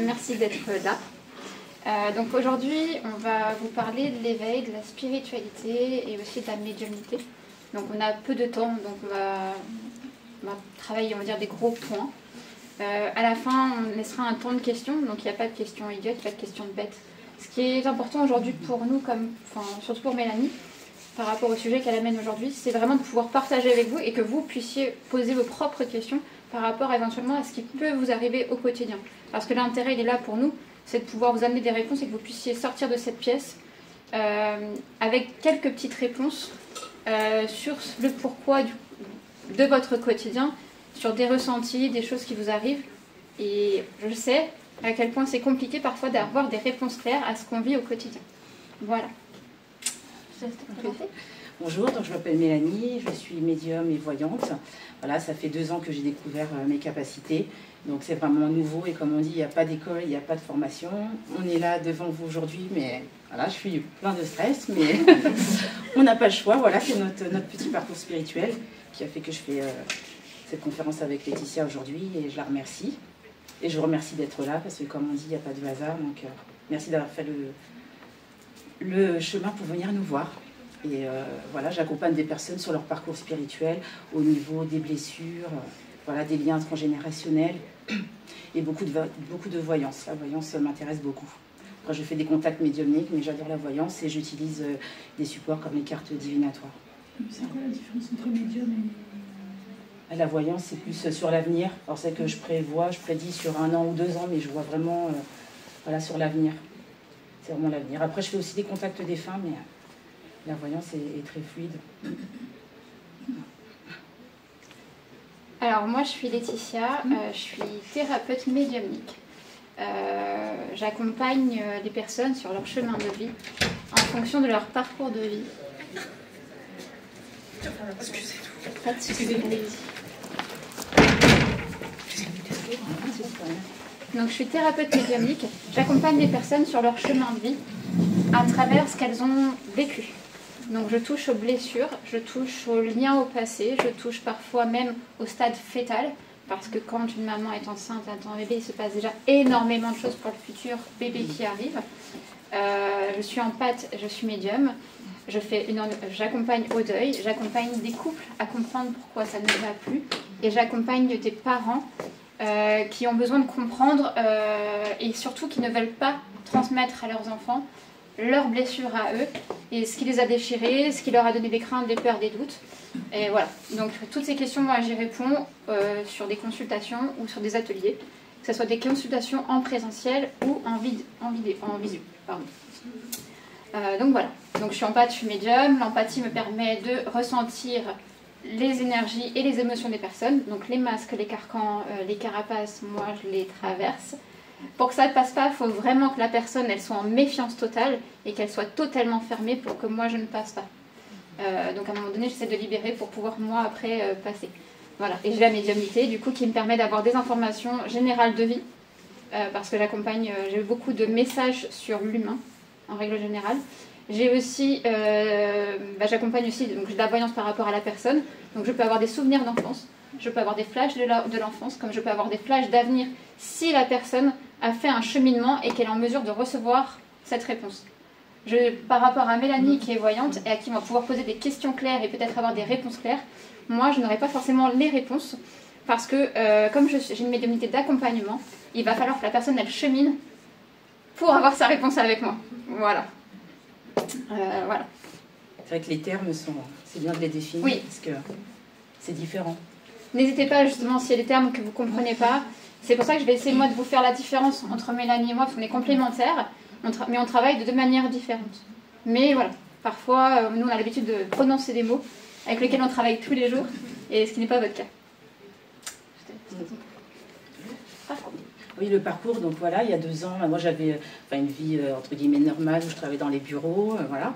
merci d'être là. Donc aujourd'hui, on va vous parler de l'éveil, de la spiritualité et aussi de la médiumnité. Donc on a peu de temps, donc on va travailler, on va dire, des gros points. À la fin, on laissera un temps de questions, donc il n'y a pas de questions idiotes, pas de questions bêtes. Ce qui est important aujourd'hui pour nous, surtout pour Mélanie, par rapport au sujet qu'elle amène aujourd'hui, c'est vraiment de pouvoir partager avec vous et que vous puissiez poser vos propres questions par rapport éventuellement à ce qui peut vous arriver au quotidien. Parce que l'intérêt, il est là pour nous, c'est de pouvoir vous amener des réponses et que vous puissiez sortir de cette pièce avec quelques petites réponses sur le pourquoi de votre quotidien, sur des ressentis, des choses qui vous arrivent. Et je sais à quel point c'est compliqué parfois d'avoir des réponses claires à ce qu'on vit au quotidien. Voilà. Bonjour, donc je m'appelle Mélanie, je suis médium et voyante. Voilà, ça fait 2 ans que j'ai découvert mes capacités. Donc c'est vraiment nouveau et comme on dit, il n'y a pas d'école, il n'y a pas de formation. On est là devant vous aujourd'hui, mais voilà, je suis plein de stress, mais on n'a pas le choix. Voilà, c'est notre petit parcours spirituel qui a fait que je fais cette conférence avec Laetitia aujourd'hui et je la remercie. Et je vous remercie d'être là parce que comme on dit, il n'y a pas de hasard. Donc merci d'avoir fait le chemin pour venir nous voir. Et voilà, j'accompagne des personnes sur leur parcours spirituel au niveau des blessures, voilà, des liens transgénérationnels et beaucoup de voyance. La voyance m'intéresse beaucoup. Après, je fais des contacts médiumniques, mais j'adore la voyance et j'utilise des supports comme les cartes divinatoires. C'est quoi la différence entre médium et... La voyance, c'est plus sur l'avenir. Alors c'est que je prédis sur 1 an ou 2 ans, mais je vois vraiment voilà, sur l'avenir. C'est vraiment l'avenir. Après, je fais aussi des contacts défunts, mais la voyance est très fluide. Alors moi je suis Laetitia, je suis thérapeute médiumnique. J'accompagne les personnes sur leur chemin de vie en fonction de leur parcours de vie. Excusez-moi. Donc je suis thérapeute médiumnique, j'accompagne les personnes sur leur chemin de vie à travers ce qu'elles ont vécu. Donc je touche aux blessures, je touche aux liens au passé, je touche parfois même au stade fœtal, parce que quand une maman est enceinte, attend un bébé, il se passe déjà énormément de choses pour le futur bébé qui arrive. Je suis empathe, je suis médium, j'accompagne au deuil, j'accompagne des couples à comprendre pourquoi ça ne va plus, et j'accompagne des parents qui ont besoin de comprendre et surtout qui ne veulent pas transmettre à leurs enfants leurs blessures à eux et ce qui les a déchirés, ce qui leur a donné des craintes, des peurs, des doutes. Et voilà. Donc toutes ces questions, moi j'y réponds sur des consultations ou sur des ateliers, que ce soit des consultations en présentiel ou en visio. Pardon. Donc voilà. Donc je suis empathe, je suis médium. L'empathie me permet de ressentir les énergies et les émotions des personnes. Donc les masques, les carcans, les carapaces, moi je les traverse. Pour que ça ne passe pas, il faut vraiment que la personne elle soit en méfiance totale et qu'elle soit totalement fermée pour que moi je ne passe pas. Donc à un moment donné, j'essaie de libérer pour pouvoir moi après passer. Voilà. Et j'ai la médiumnité du coup qui me permet d'avoir des informations générales de vie parce que j'accompagne, j'ai eu beaucoup de messages sur l'humain en règle générale. J'ai aussi, j'accompagne aussi donc de la voyance par rapport à la personne. Donc je peux avoir des souvenirs d'enfance. Je peux avoir des flashs de l'enfance, comme je peux avoir des flashs d'avenir si la personne a fait un cheminement et qu'elle est en mesure de recevoir cette réponse. Par rapport à Mélanie qui est voyante et à qui on va pouvoir poser des questions claires et peut-être avoir des réponses claires, moi je n'aurai pas forcément les réponses parce que comme j'ai une médiumnité d'accompagnement, il va falloir que la personne elle chemine pour avoir sa réponse avec moi. Voilà. Voilà. C'est vrai que les termes c'est bien de les définir parce que c'est différent. N'hésitez pas justement s'il y a des termes que vous ne comprenez pas. C'est pour ça que je vais essayer moi de vous faire la différence entre Mélanie et moi, parce qu'on est complémentaires, mais on travaille de 2 manières différentes. Mais voilà, parfois nous on a l'habitude de prononcer des mots avec lesquels on travaille tous les jours, et ce qui n'est pas votre cas. Oui, le parcours, donc voilà, il y a 2 ans, moi j'avais une vie entre guillemets normale où je travaillais dans les bureaux, voilà.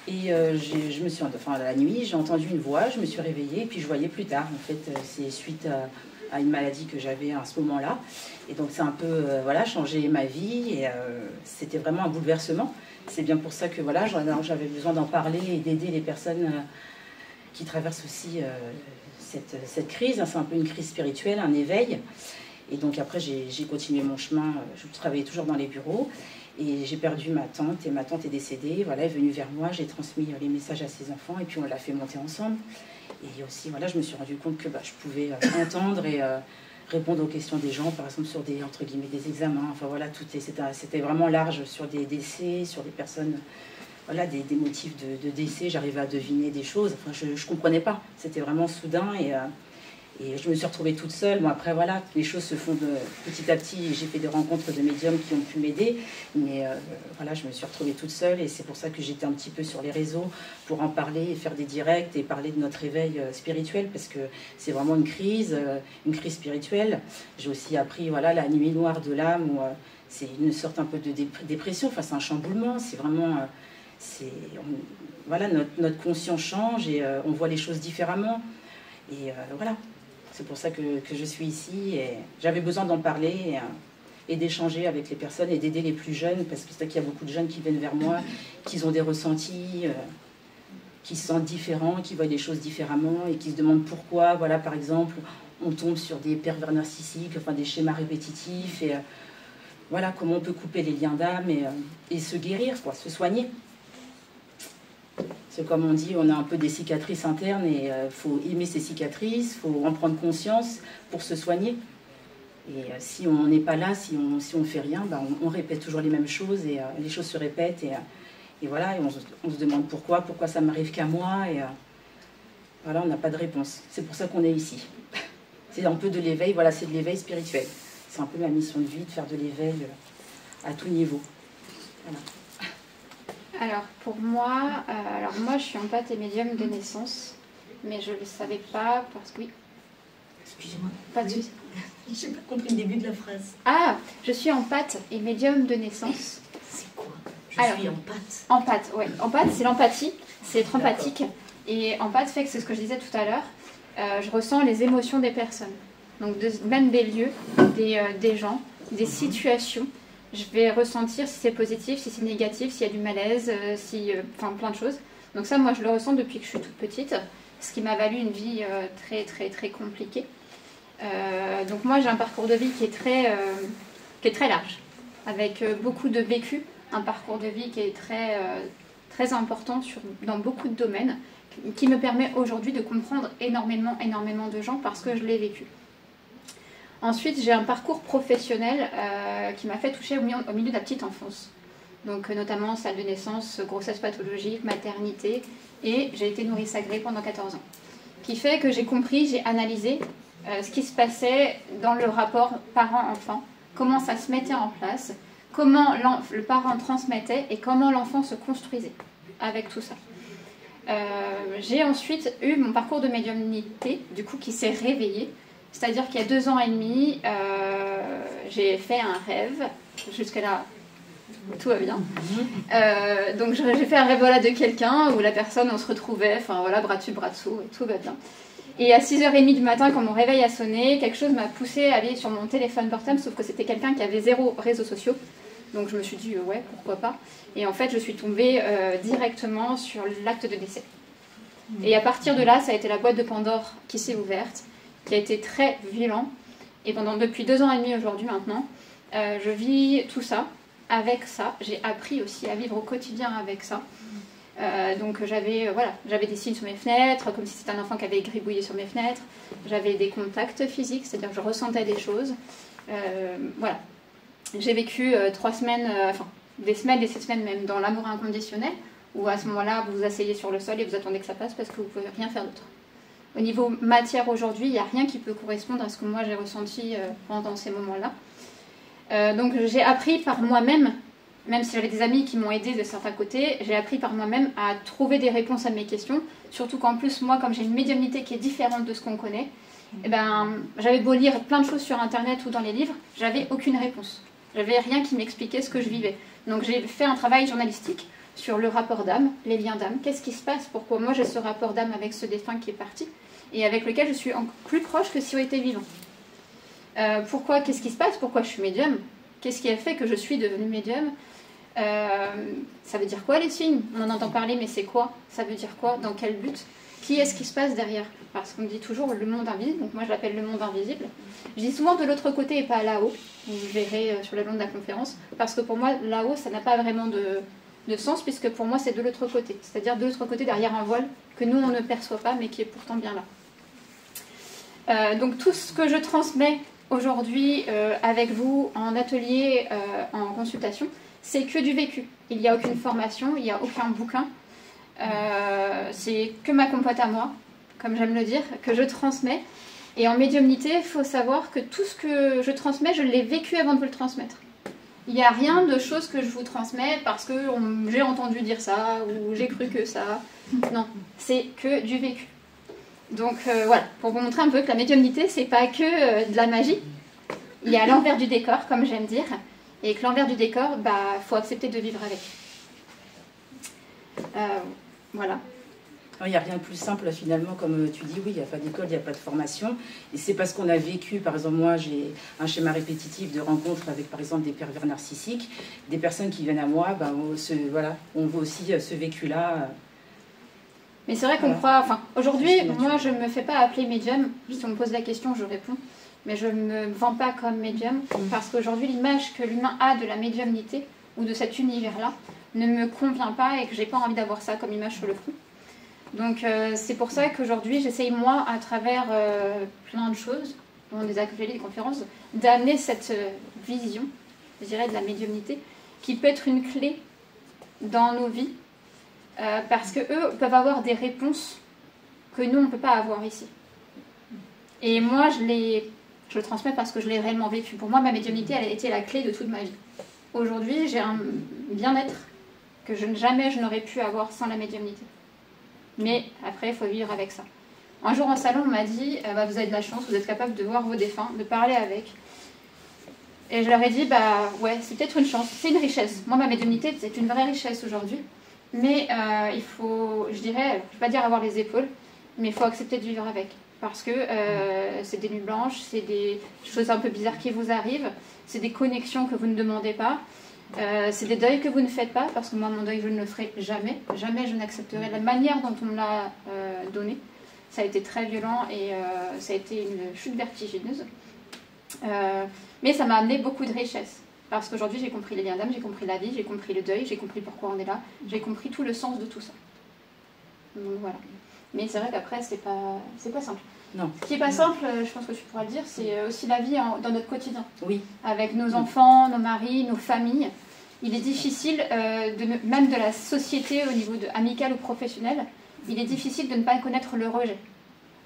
Et je me suis, la nuit, j'ai entendu une voix, je me suis réveillée, et puis je voyais plus tard. En fait, c'est suite à une maladie que j'avais à ce moment-là. Et donc, c'est un peu, voilà, changé ma vie, et c'était vraiment un bouleversement. C'est bien pour ça que, voilà, j'avais besoin d'en parler et d'aider les personnes qui traversent aussi cette crise. C'est un peu une crise spirituelle, un éveil. Et donc après, j'ai continué mon chemin. Je travaillais toujours dans les bureaux. Et j'ai perdu ma tante. Et ma tante est décédée. Voilà, elle est venue vers moi. J'ai transmis les messages à ses enfants. Et puis on l'a fait monter ensemble. Et aussi, voilà, je me suis rendu compte que je pouvais entendre et répondre aux questions des gens, par exemple sur des, entre guillemets, des examens. Enfin voilà, c'était vraiment large sur des décès, sur des personnes, voilà, des motifs de décès. J'arrivais à deviner des choses. Enfin, je ne comprenais pas. C'était vraiment soudain et je me suis retrouvée toute seule. Bon, après, voilà, les choses se font petit à petit. J'ai fait des rencontres de médiums qui ont pu m'aider. Mais voilà, je me suis retrouvée toute seule. Et c'est pour ça que j'étais un petit peu sur les réseaux pour en parler et faire des directs et parler de notre éveil spirituel. Parce que c'est vraiment une crise spirituelle. J'ai aussi appris, voilà, la nuit noire de l'âme, où c'est une sorte un peu de dépression. Enfin, c'est un chamboulement. C'est vraiment... voilà, notre conscience change et on voit les choses différemment. Et voilà. C'est pour ça que je suis ici et j'avais besoin d'en parler et d'échanger avec les personnes et d'aider les plus jeunes parce que c'est vrai qu'il y a beaucoup de jeunes qui viennent vers moi, qui ont des ressentis, qui se sentent différents, qui voient les choses différemment et qui se demandent pourquoi, voilà, par exemple, on tombe sur des pervers narcissiques, enfin des schémas répétitifs et voilà, comment on peut couper les liens d'âme et se guérir, quoi, se soigner. C'est comme on dit, on a un peu des cicatrices internes et il faut aimer ces cicatrices, il faut en prendre conscience pour se soigner. Et si on n'est pas là, si on ne fait rien, on répète toujours les mêmes choses et les choses se répètent. Et voilà, et on se demande pourquoi ça m'arrive qu'à moi. Et voilà, on n'a pas de réponse. C'est pour ça qu'on est ici. C'est un peu de l'éveil, voilà, c'est de l'éveil spirituel. C'est un peu ma mission de vie, de faire de l'éveil à tout niveau. Voilà. Alors pour moi, moi je suis empathe et médium de naissance, mais je ne le savais pas parce que oui. Excusez-moi. Pas de souci. Je n'ai pas compris le début de la phrase. Ah, je suis empathe et médium de naissance. C'est quoi? Alors, Je suis empathe. Empathe, oui. Empathe, c'est l'empathie, c'est être empathique. Et empathe fait que c'est ce que je disais tout à l'heure, je ressens les émotions des personnes. Donc même des lieux, des gens, des situations. Je vais ressentir si c'est positif, si c'est négatif, s'il y a du malaise, enfin plein de choses. Donc ça, moi, je le ressens depuis que je suis toute petite, ce qui m'a valu une vie très, très, très compliquée. Donc moi, j'ai un parcours de vie qui est très large, avec beaucoup de vécu, un parcours de vie qui est très, très important dans beaucoup de domaines, qui me permet aujourd'hui de comprendre énormément de gens parce que je l'ai vécu. Ensuite, j'ai un parcours professionnel qui m'a fait toucher au milieu de la petite enfance. Donc, notamment salle de naissance, grossesse pathologique, maternité. Et j'ai été nourrice agréée pendant 14 ans. Qui fait que j'ai compris, j'ai analysé ce qui se passait dans le rapport parent-enfant, comment ça se mettait en place, comment le parent transmettait et comment l'enfant se construisait avec tout ça. J'ai ensuite eu mon parcours de médiumnité, du coup, qui s'est réveillé. C'est-à-dire qu'il y a 2 ans et demi, j'ai fait un rêve. Jusqu'à là, tout va bien. Donc j'ai fait un rêve voilà, de quelqu'un où la personne, on se retrouvait, enfin voilà, bras dessus, bras dessous, et tout va bien. Et à 6h30 du matin, quand mon réveil a sonné, quelque chose m'a poussé à aller sur mon téléphone portable, sauf que c'était quelqu'un qui avait 0 réseaux sociaux. Donc je me suis dit, ouais, pourquoi pas. Et en fait, je suis tombée directement sur l'acte de décès. Et à partir de là, ça a été la boîte de Pandore qui s'est ouverte, qui a été très violent. Et depuis 2 ans et demi aujourd'hui maintenant, je vis tout ça, avec ça. J'ai appris aussi à vivre au quotidien avec ça. Donc j'avais des signes sur mes fenêtres, comme si c'était un enfant qui avait gribouillé sur mes fenêtres. J'avais des contacts physiques, c'est-à-dire que je ressentais des choses. Voilà. J'ai vécu 3 semaines, des semaines et 7 semaines même dans l'amour inconditionnel, où à ce moment-là, vous vous asseyez sur le sol et vous attendez que ça passe parce que vous ne pouvez rien faire d'autre. Au niveau matière aujourd'hui, il n'y a rien qui peut correspondre à ce que moi j'ai ressenti pendant ces moments-là. Donc j'ai appris par moi-même, même si j'avais des amis qui m'ont aidé de certains côtés, j'ai appris par moi-même à trouver des réponses à mes questions. Surtout qu'en plus, moi, comme j'ai une médiumnité qui est différente de ce qu'on connaît, j'avais beau lire plein de choses sur Internet ou dans les livres, j'avais aucune réponse. J'avais rien qui m'expliquait ce que je vivais. Donc j'ai fait un travail journalistique sur le rapport d'âme, les liens d'âme. Qu'est-ce qui se passe? Pourquoi moi j'ai ce rapport d'âme avec ce défunt qui est parti et avec lequel je suis plus proche que si on était vivant. Pourquoi? Qu'est-ce qui se passe? Pourquoi je suis médium? Qu'est-ce qui a fait que je suis devenue médium? Ça veut dire quoi les signes? On en entend parler, mais c'est quoi? Ça veut dire quoi? Dans quel but? qui est-ce qui se passe derrière. Parce qu'on dit toujours le monde invisible, donc moi je l'appelle le monde invisible. Je dis souvent de l'autre côté et pas là-haut, vous verrez sur le long de la conférence, parce que pour moi là-haut ça n'a pas vraiment de sens, puisque pour moi c'est de l'autre côté, c'est-à-dire de l'autre côté derrière un voile que nous on ne perçoit pas mais qui est pourtant bien là. Donc tout ce que je transmets aujourd'hui avec vous en atelier, en consultation, c'est que du vécu. Il n'y a aucune formation, il n'y a aucun bouquin, c'est que ma compote à moi, comme j'aime le dire, que je transmets. Et en médiumnité, il faut savoir que tout ce que je transmets, je l'ai vécu avant de vous le transmettre. Il n'y a rien de choses que je vous transmets parce que j'ai entendu dire ça ou j'ai cru que ça. Non, c'est que du vécu. Donc voilà, pour vous montrer un peu que la médiumnité, c'est pas que de la magie. Il y a l'envers du décor, comme j'aime dire, et que l'envers du décor, faut accepter de vivre avec. Voilà. Il n'y a rien de plus simple finalement, comme tu dis, oui, il n'y a pas d'école, il n'y a pas de formation. Et c'est parce qu'on a vécu, par exemple, moi j'ai un schéma répétitif de rencontres avec par exemple des pervers narcissiques, des personnes qui viennent à moi, voilà, on voit aussi ce vécu-là. Mais c'est vrai qu'on croit, enfin aujourd'hui, moi je ne me fais pas appeler médium, si on me pose la question je réponds, mais je ne me vends pas comme médium, parce qu'aujourd'hui l'image que l'humain a de la médiumnité, ou de cet univers-là, ne me convient pas et que j'ai pas envie d'avoir ça comme image sur le front. Donc c'est pour ça qu'aujourd'hui j'essaye moi à travers plein de choses, dont des ateliers, des conférences, d'amener cette vision, je dirais, de la médiumnité, qui peut être une clé dans nos vies, parce qu'eux peuvent avoir des réponses que nous on ne peut pas avoir ici. Et moi je le transmets parce que je l'ai réellement vécu. Pour moi ma médiumnité elle a été la clé de toute ma vie. Aujourd'hui j'ai un bien-être que jamais je n'aurais pu avoir sans la médiumnité. Mais après, il faut vivre avec ça. Un jour en salon, on m'a dit, vous avez de la chance, vous êtes capable de voir vos défunts, de parler avec. Et je leur ai dit, ouais, c'est peut-être une chance, c'est une richesse. Moi, ma médiumnité, c'est une vraie richesse aujourd'hui. Mais il faut, je dirais, je ne vais pas dire avoir les épaules, mais il faut accepter de vivre avec. Parce que c'est des nuits blanches, c'est des choses un peu bizarres qui vous arrivent, c'est des connexions que vous ne demandez pas. C'est des deuils que vous ne faites pas, parce que moi mon deuil je ne le ferai jamais, jamais je n'accepterai la manière dont on me l'a donné. Ça a été très violent et ça a été une chute vertigineuse, mais ça m'a amené beaucoup de richesse, parce qu'aujourd'hui j'ai compris les liens d'âme, j'ai compris la vie, j'ai compris le deuil, j'ai compris pourquoi on est là, j'ai compris tout le sens de tout ça. Donc voilà. Mais c'est vrai qu'après c'est pas simple. Non. Ce qui n'est pas simple, je pense que tu pourras le dire, c'est aussi la vie dans notre quotidien. Oui. Avec nos enfants, nos maris, nos familles. Il est difficile, même de la société au niveau amical ou professionnel, il est difficile de ne pas connaître le rejet.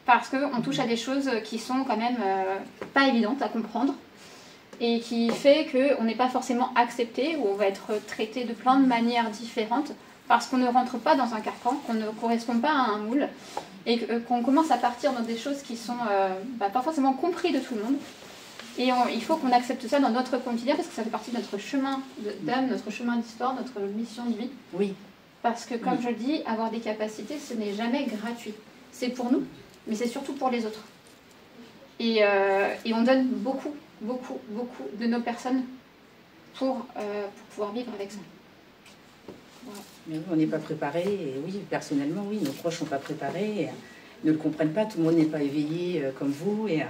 Parce qu'on touche à des choses qui sont quand même pas évidentes à comprendre et qui fait qu'on n'est pas forcément accepté ou on va être traité de plein de manières différentes parce qu'on ne rentre pas dans un carcan, qu'on ne correspond pas à un moule et qu'on commence à partir dans des choses qui sont pas forcément comprises de tout le monde. Et il faut qu'on accepte ça dans notre quotidien parce que ça fait partie de notre chemin d'âme, notre chemin d'histoire, notre mission de vie. Oui. Parce que comme je le dis, avoir des capacités, ce n'est jamais gratuit. C'est pour nous, mais c'est surtout pour les autres. Et on donne beaucoup, beaucoup, beaucoup de nos personnes pour pouvoir vivre avec ça. Voilà. Mais oui, on n'est pas préparé, et oui, personnellement, oui, nos proches ne sont pas préparés, ne le comprennent pas, tout le monde n'est pas éveillé comme vous, et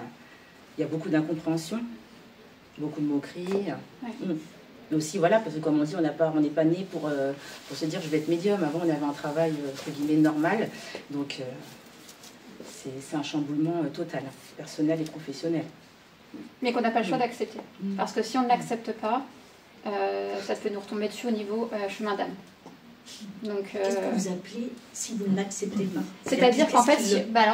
il y a beaucoup d'incompréhension, beaucoup de moqueries. Ouais. Mais aussi, voilà, parce que comme on dit, on n'est pas né pour se dire je vais être médium. Avant, on avait un travail, entre guillemets, normal, donc c'est un chamboulement total, personnel et professionnel. Mais qu'on n'a pas le choix d'accepter. Parce que si on ne l'accepte pas, ça peut nous retomber dessus au niveau chemin d'âme. Donc, qu'est-ce que vous appelez si vous ne l'acceptez pas? C'est-à-dire qu'en fait,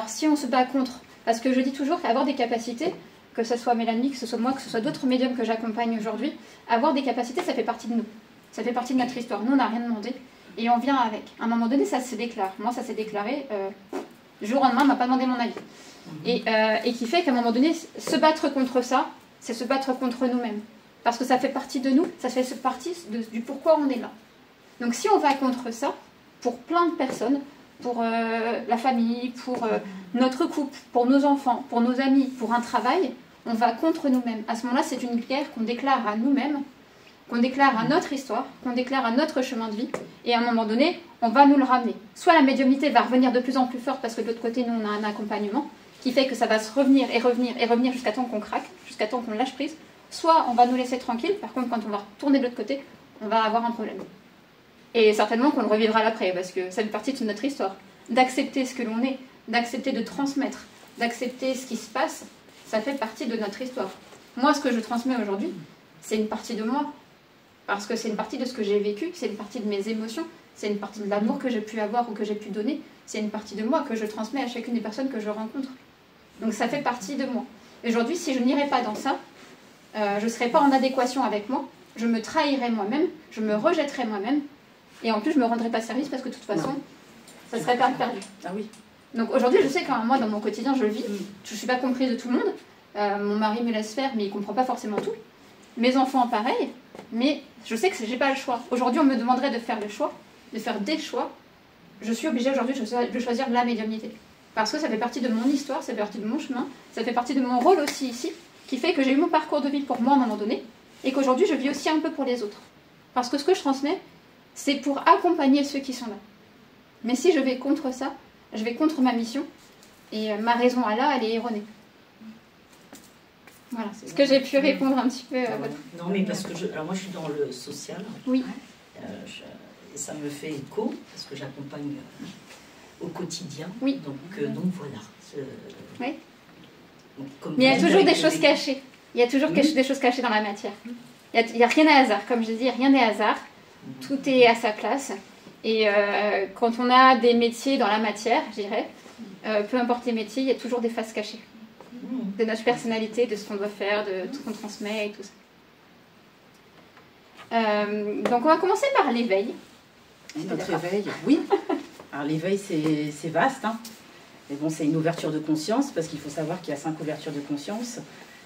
si on se bat contre, parce que je dis toujours qu'avoir des capacités, que ce soit Mélanie, que ce soit moi, que ce soit d'autres médiums que j'accompagne aujourd'hui, avoir des capacités, ça fait partie de nous. Ça fait partie de notre histoire. Nous, on n'a rien demandé et on vient avec. À un moment donné, ça se déclare. Moi, ça s'est déclaré du jour au lendemain, on ne m'a pas demandé mon avis. Et qui fait qu'à un moment donné, se battre contre ça, c'est se battre contre nous-mêmes. Parce que ça fait partie de nous, ça fait partie du pourquoi on est là. Donc si on va contre ça, pour plein de personnes, pour la famille, pour notre couple, pour nos enfants, pour nos amis, pour un travail, on va contre nous-mêmes. À ce moment-là, c'est une guerre qu'on déclare à nous-mêmes qu'on déclare à notre histoire, qu'on déclare à notre chemin de vie, et à un moment donné, on va nous le ramener. Soit la médiumnité va revenir de plus en plus forte, parce que de l'autre côté, nous, on a un accompagnement, qui fait que ça va se revenir et revenir et revenir jusqu'à temps qu'on craque, jusqu'à temps qu'on lâche prise. Soit on va nous laisser tranquille, par contre, quand on va retourner de l'autre côté, on va avoir un problème. Et certainement qu'on le revivra l'après, parce que ça fait partie de notre histoire. D'accepter ce que l'on est, d'accepter de transmettre, d'accepter ce qui se passe, ça fait partie de notre histoire. Moi, ce que je transmets aujourd'hui, c'est une partie de moi. Parce que c'est une partie de ce que j'ai vécu, c'est une partie de mes émotions, c'est une partie de l'amour que j'ai pu avoir ou que j'ai pu donner, c'est une partie de moi que je transmets à chacune des personnes que je rencontre. Donc ça fait partie de moi. Aujourd'hui, si je n'irais pas dans ça, je ne serais pas en adéquation avec moi, je me trahirais moi-même, je me rejetterais moi-même, et en plus je ne me rendrais pas service parce que de toute façon, ça serait perdu. Ah oui. Donc aujourd'hui, je sais que moi, dans mon quotidien, je le vis, je ne suis pas comprise de tout le monde, mon mari me laisse faire, mais il ne comprend pas forcément tout. Mes enfants, pareil, mais je sais que je n'ai pas le choix. Aujourd'hui, on me demanderait de faire le choix, de faire des choix. Je suis obligée aujourd'hui de choisir la médiumnité. Parce que ça fait partie de mon histoire, ça fait partie de mon chemin, ça fait partie de mon rôle aussi ici, qui fait que j'ai eu mon parcours de vie pour moi à un moment donné, et qu'aujourd'hui, je vis aussi un peu pour les autres. Parce que ce que je transmets, c'est pour accompagner ceux qui sont là. Mais si je vais contre ça, je vais contre ma mission, et ma raison à là, elle est erronée. Voilà, c'est ce que j'ai pu répondre un petit peu à votre... Non, mais parce que alors moi je suis dans le social. Oui. Et ça me fait écho, parce que j'accompagne au quotidien. Oui. Donc voilà. Oui. Donc, mais il y a toujours des choses cachées. Il y a toujours des choses cachées dans la matière. Il n'y a rien à hasard. Comme je dis, rien n'est hasard. Tout est à sa place. Et quand on a des métiers dans la matière, je dirais, peu importe les métiers, il y a toujours des faces cachées. De notre personnalité, de ce qu'on doit faire, de tout ce qu'on transmet et tout ça. Donc on va commencer par l'éveil. Notre éveil, oui. Alors l'éveil, c'est vaste, hein. Mais bon, c'est une ouverture de conscience, parce qu'il faut savoir qu'il y a 5 ouvertures de conscience,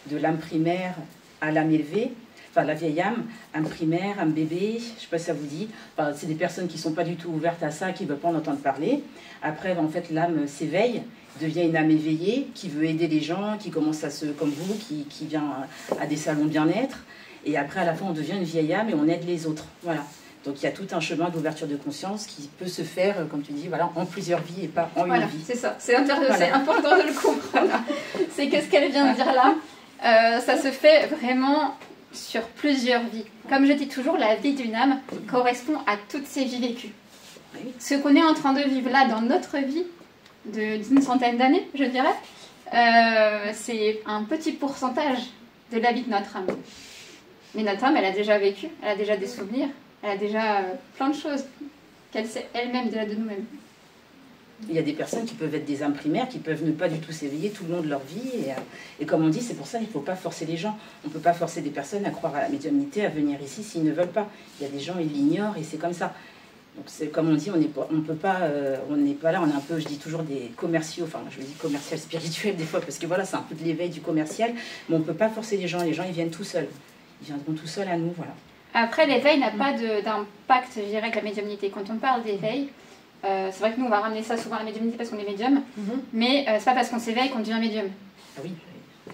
de l'âme primaire à l'âme élevée, enfin la vieille âme primaire, âme bébé, je ne sais pas si ça vous dit. Enfin, c'est des personnes qui ne sont pas du tout ouvertes à ça, qui ne veulent pas en entendre parler. Après, en fait, l'âme s'éveille, devient une âme éveillée, qui veut aider les gens, qui commence à comme vous, qui vient à des salons bien-être. Et après, à la fin, on devient une vieille âme et on aide les autres. Voilà. Donc il y a tout un chemin d'ouverture de conscience qui peut se faire, comme tu dis, voilà, en plusieurs vies et pas en une vie. C'est ça, c'est important de le comprendre. C'est que ce qu'elle vient de dire là, ça se fait vraiment sur plusieurs vies. Comme je dis toujours, la vie d'une âme correspond à toutes ses vies vécues. Oui. Ce qu'on est en train de vivre là dans notre vie, d'une centaine d'années, je dirais, c'est un petit pourcentage de la vie de notre âme. Mais notre âme, elle a déjà vécu, elle a déjà des souvenirs, elle a déjà plein de choses qu'elle sait elle-même de nous-mêmes. Il y a des personnes qui peuvent être des âmes primaires, qui peuvent ne pas du tout s'éveiller tout le long de leur vie. Et comme on dit, c'est pour ça qu'il ne faut pas forcer les gens. On ne peut pas forcer des personnes à croire à la médiumnité, à venir ici s'ils ne veulent pas. Il y a des gens, ils l'ignorent et c'est comme ça. Donc c'est comme on dit, on n'est pas là, on est un peu, je dis toujours des commerciaux, enfin je dis commercial spirituel des fois, parce que voilà, c'est un peu de l'éveil du commercial, mais on ne peut pas forcer les gens ils viennent tout seuls. Ils viendront tout seuls à nous, voilà. Après, l'éveil n'a pas d'impact, je dirais, avec la médiumnité. Quand on parle d'éveil, c'est vrai que nous, on va ramener ça souvent à la médiumnité parce qu'on est médium, mais c'est pas parce qu'on s'éveille qu'on devient médium. Ah oui.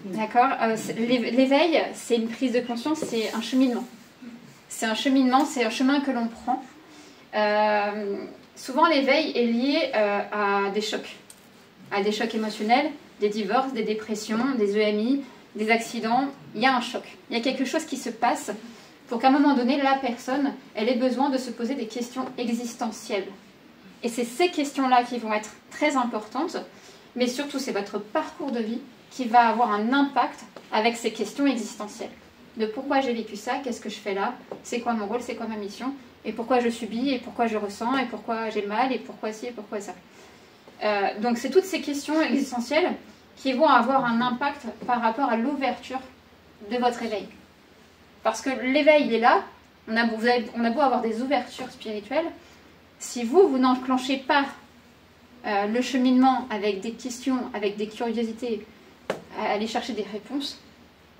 D'accord. L'éveil, c'est une prise de conscience, c'est un cheminement. C'est un cheminement, c'est un chemin que l'on prend. Souvent, l'éveil est lié à des chocs émotionnels, des divorces, des dépressions, des EMI, des accidents. Il y a un choc. Il y a quelque chose qui se passe pour qu'à un moment donné, la personne, elle ait besoin de se poser des questions existentielles. Et c'est ces questions-là qui vont être très importantes, mais surtout, c'est votre parcours de vie qui va avoir un impact avec ces questions existentielles. De pourquoi j'ai vécu ça, qu'est-ce que je fais là, c'est quoi mon rôle, c'est quoi ma mission, et pourquoi je subis, et pourquoi je ressens, et pourquoi j'ai mal, et pourquoi ci, et pourquoi ça. Donc c'est toutes ces questions existentielles qui vont avoir un impact par rapport à l'ouverture de votre éveil. Parce que l'éveil, il est là, on a beau avoir des ouvertures spirituelles, si vous n'enclenchez pas le cheminement avec des questions, avec des curiosités, à aller chercher des réponses,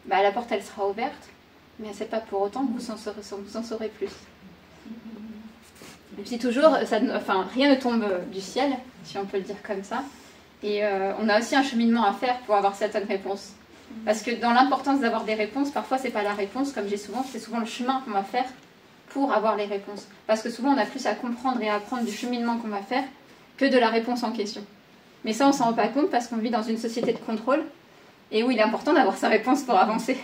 bah, la porte, elle sera ouverte, mais ce n'est pas pour autant que vous en saurez plus. Je dis toujours, rien ne tombe du ciel, si on peut le dire comme ça. Et on a aussi un cheminement à faire pour avoir certaines réponses. Parce que dans l'importance d'avoir des réponses, parfois c'est pas la réponse, comme j'ai souvent, c'est souvent le chemin qu'on va faire pour avoir les réponses. Parce que souvent on a plus à comprendre et à apprendre du cheminement qu'on va faire que de la réponse en question. Mais ça on s'en rend pas compte parce qu'on vit dans une société de contrôle et où il est important d'avoir sa réponse pour avancer.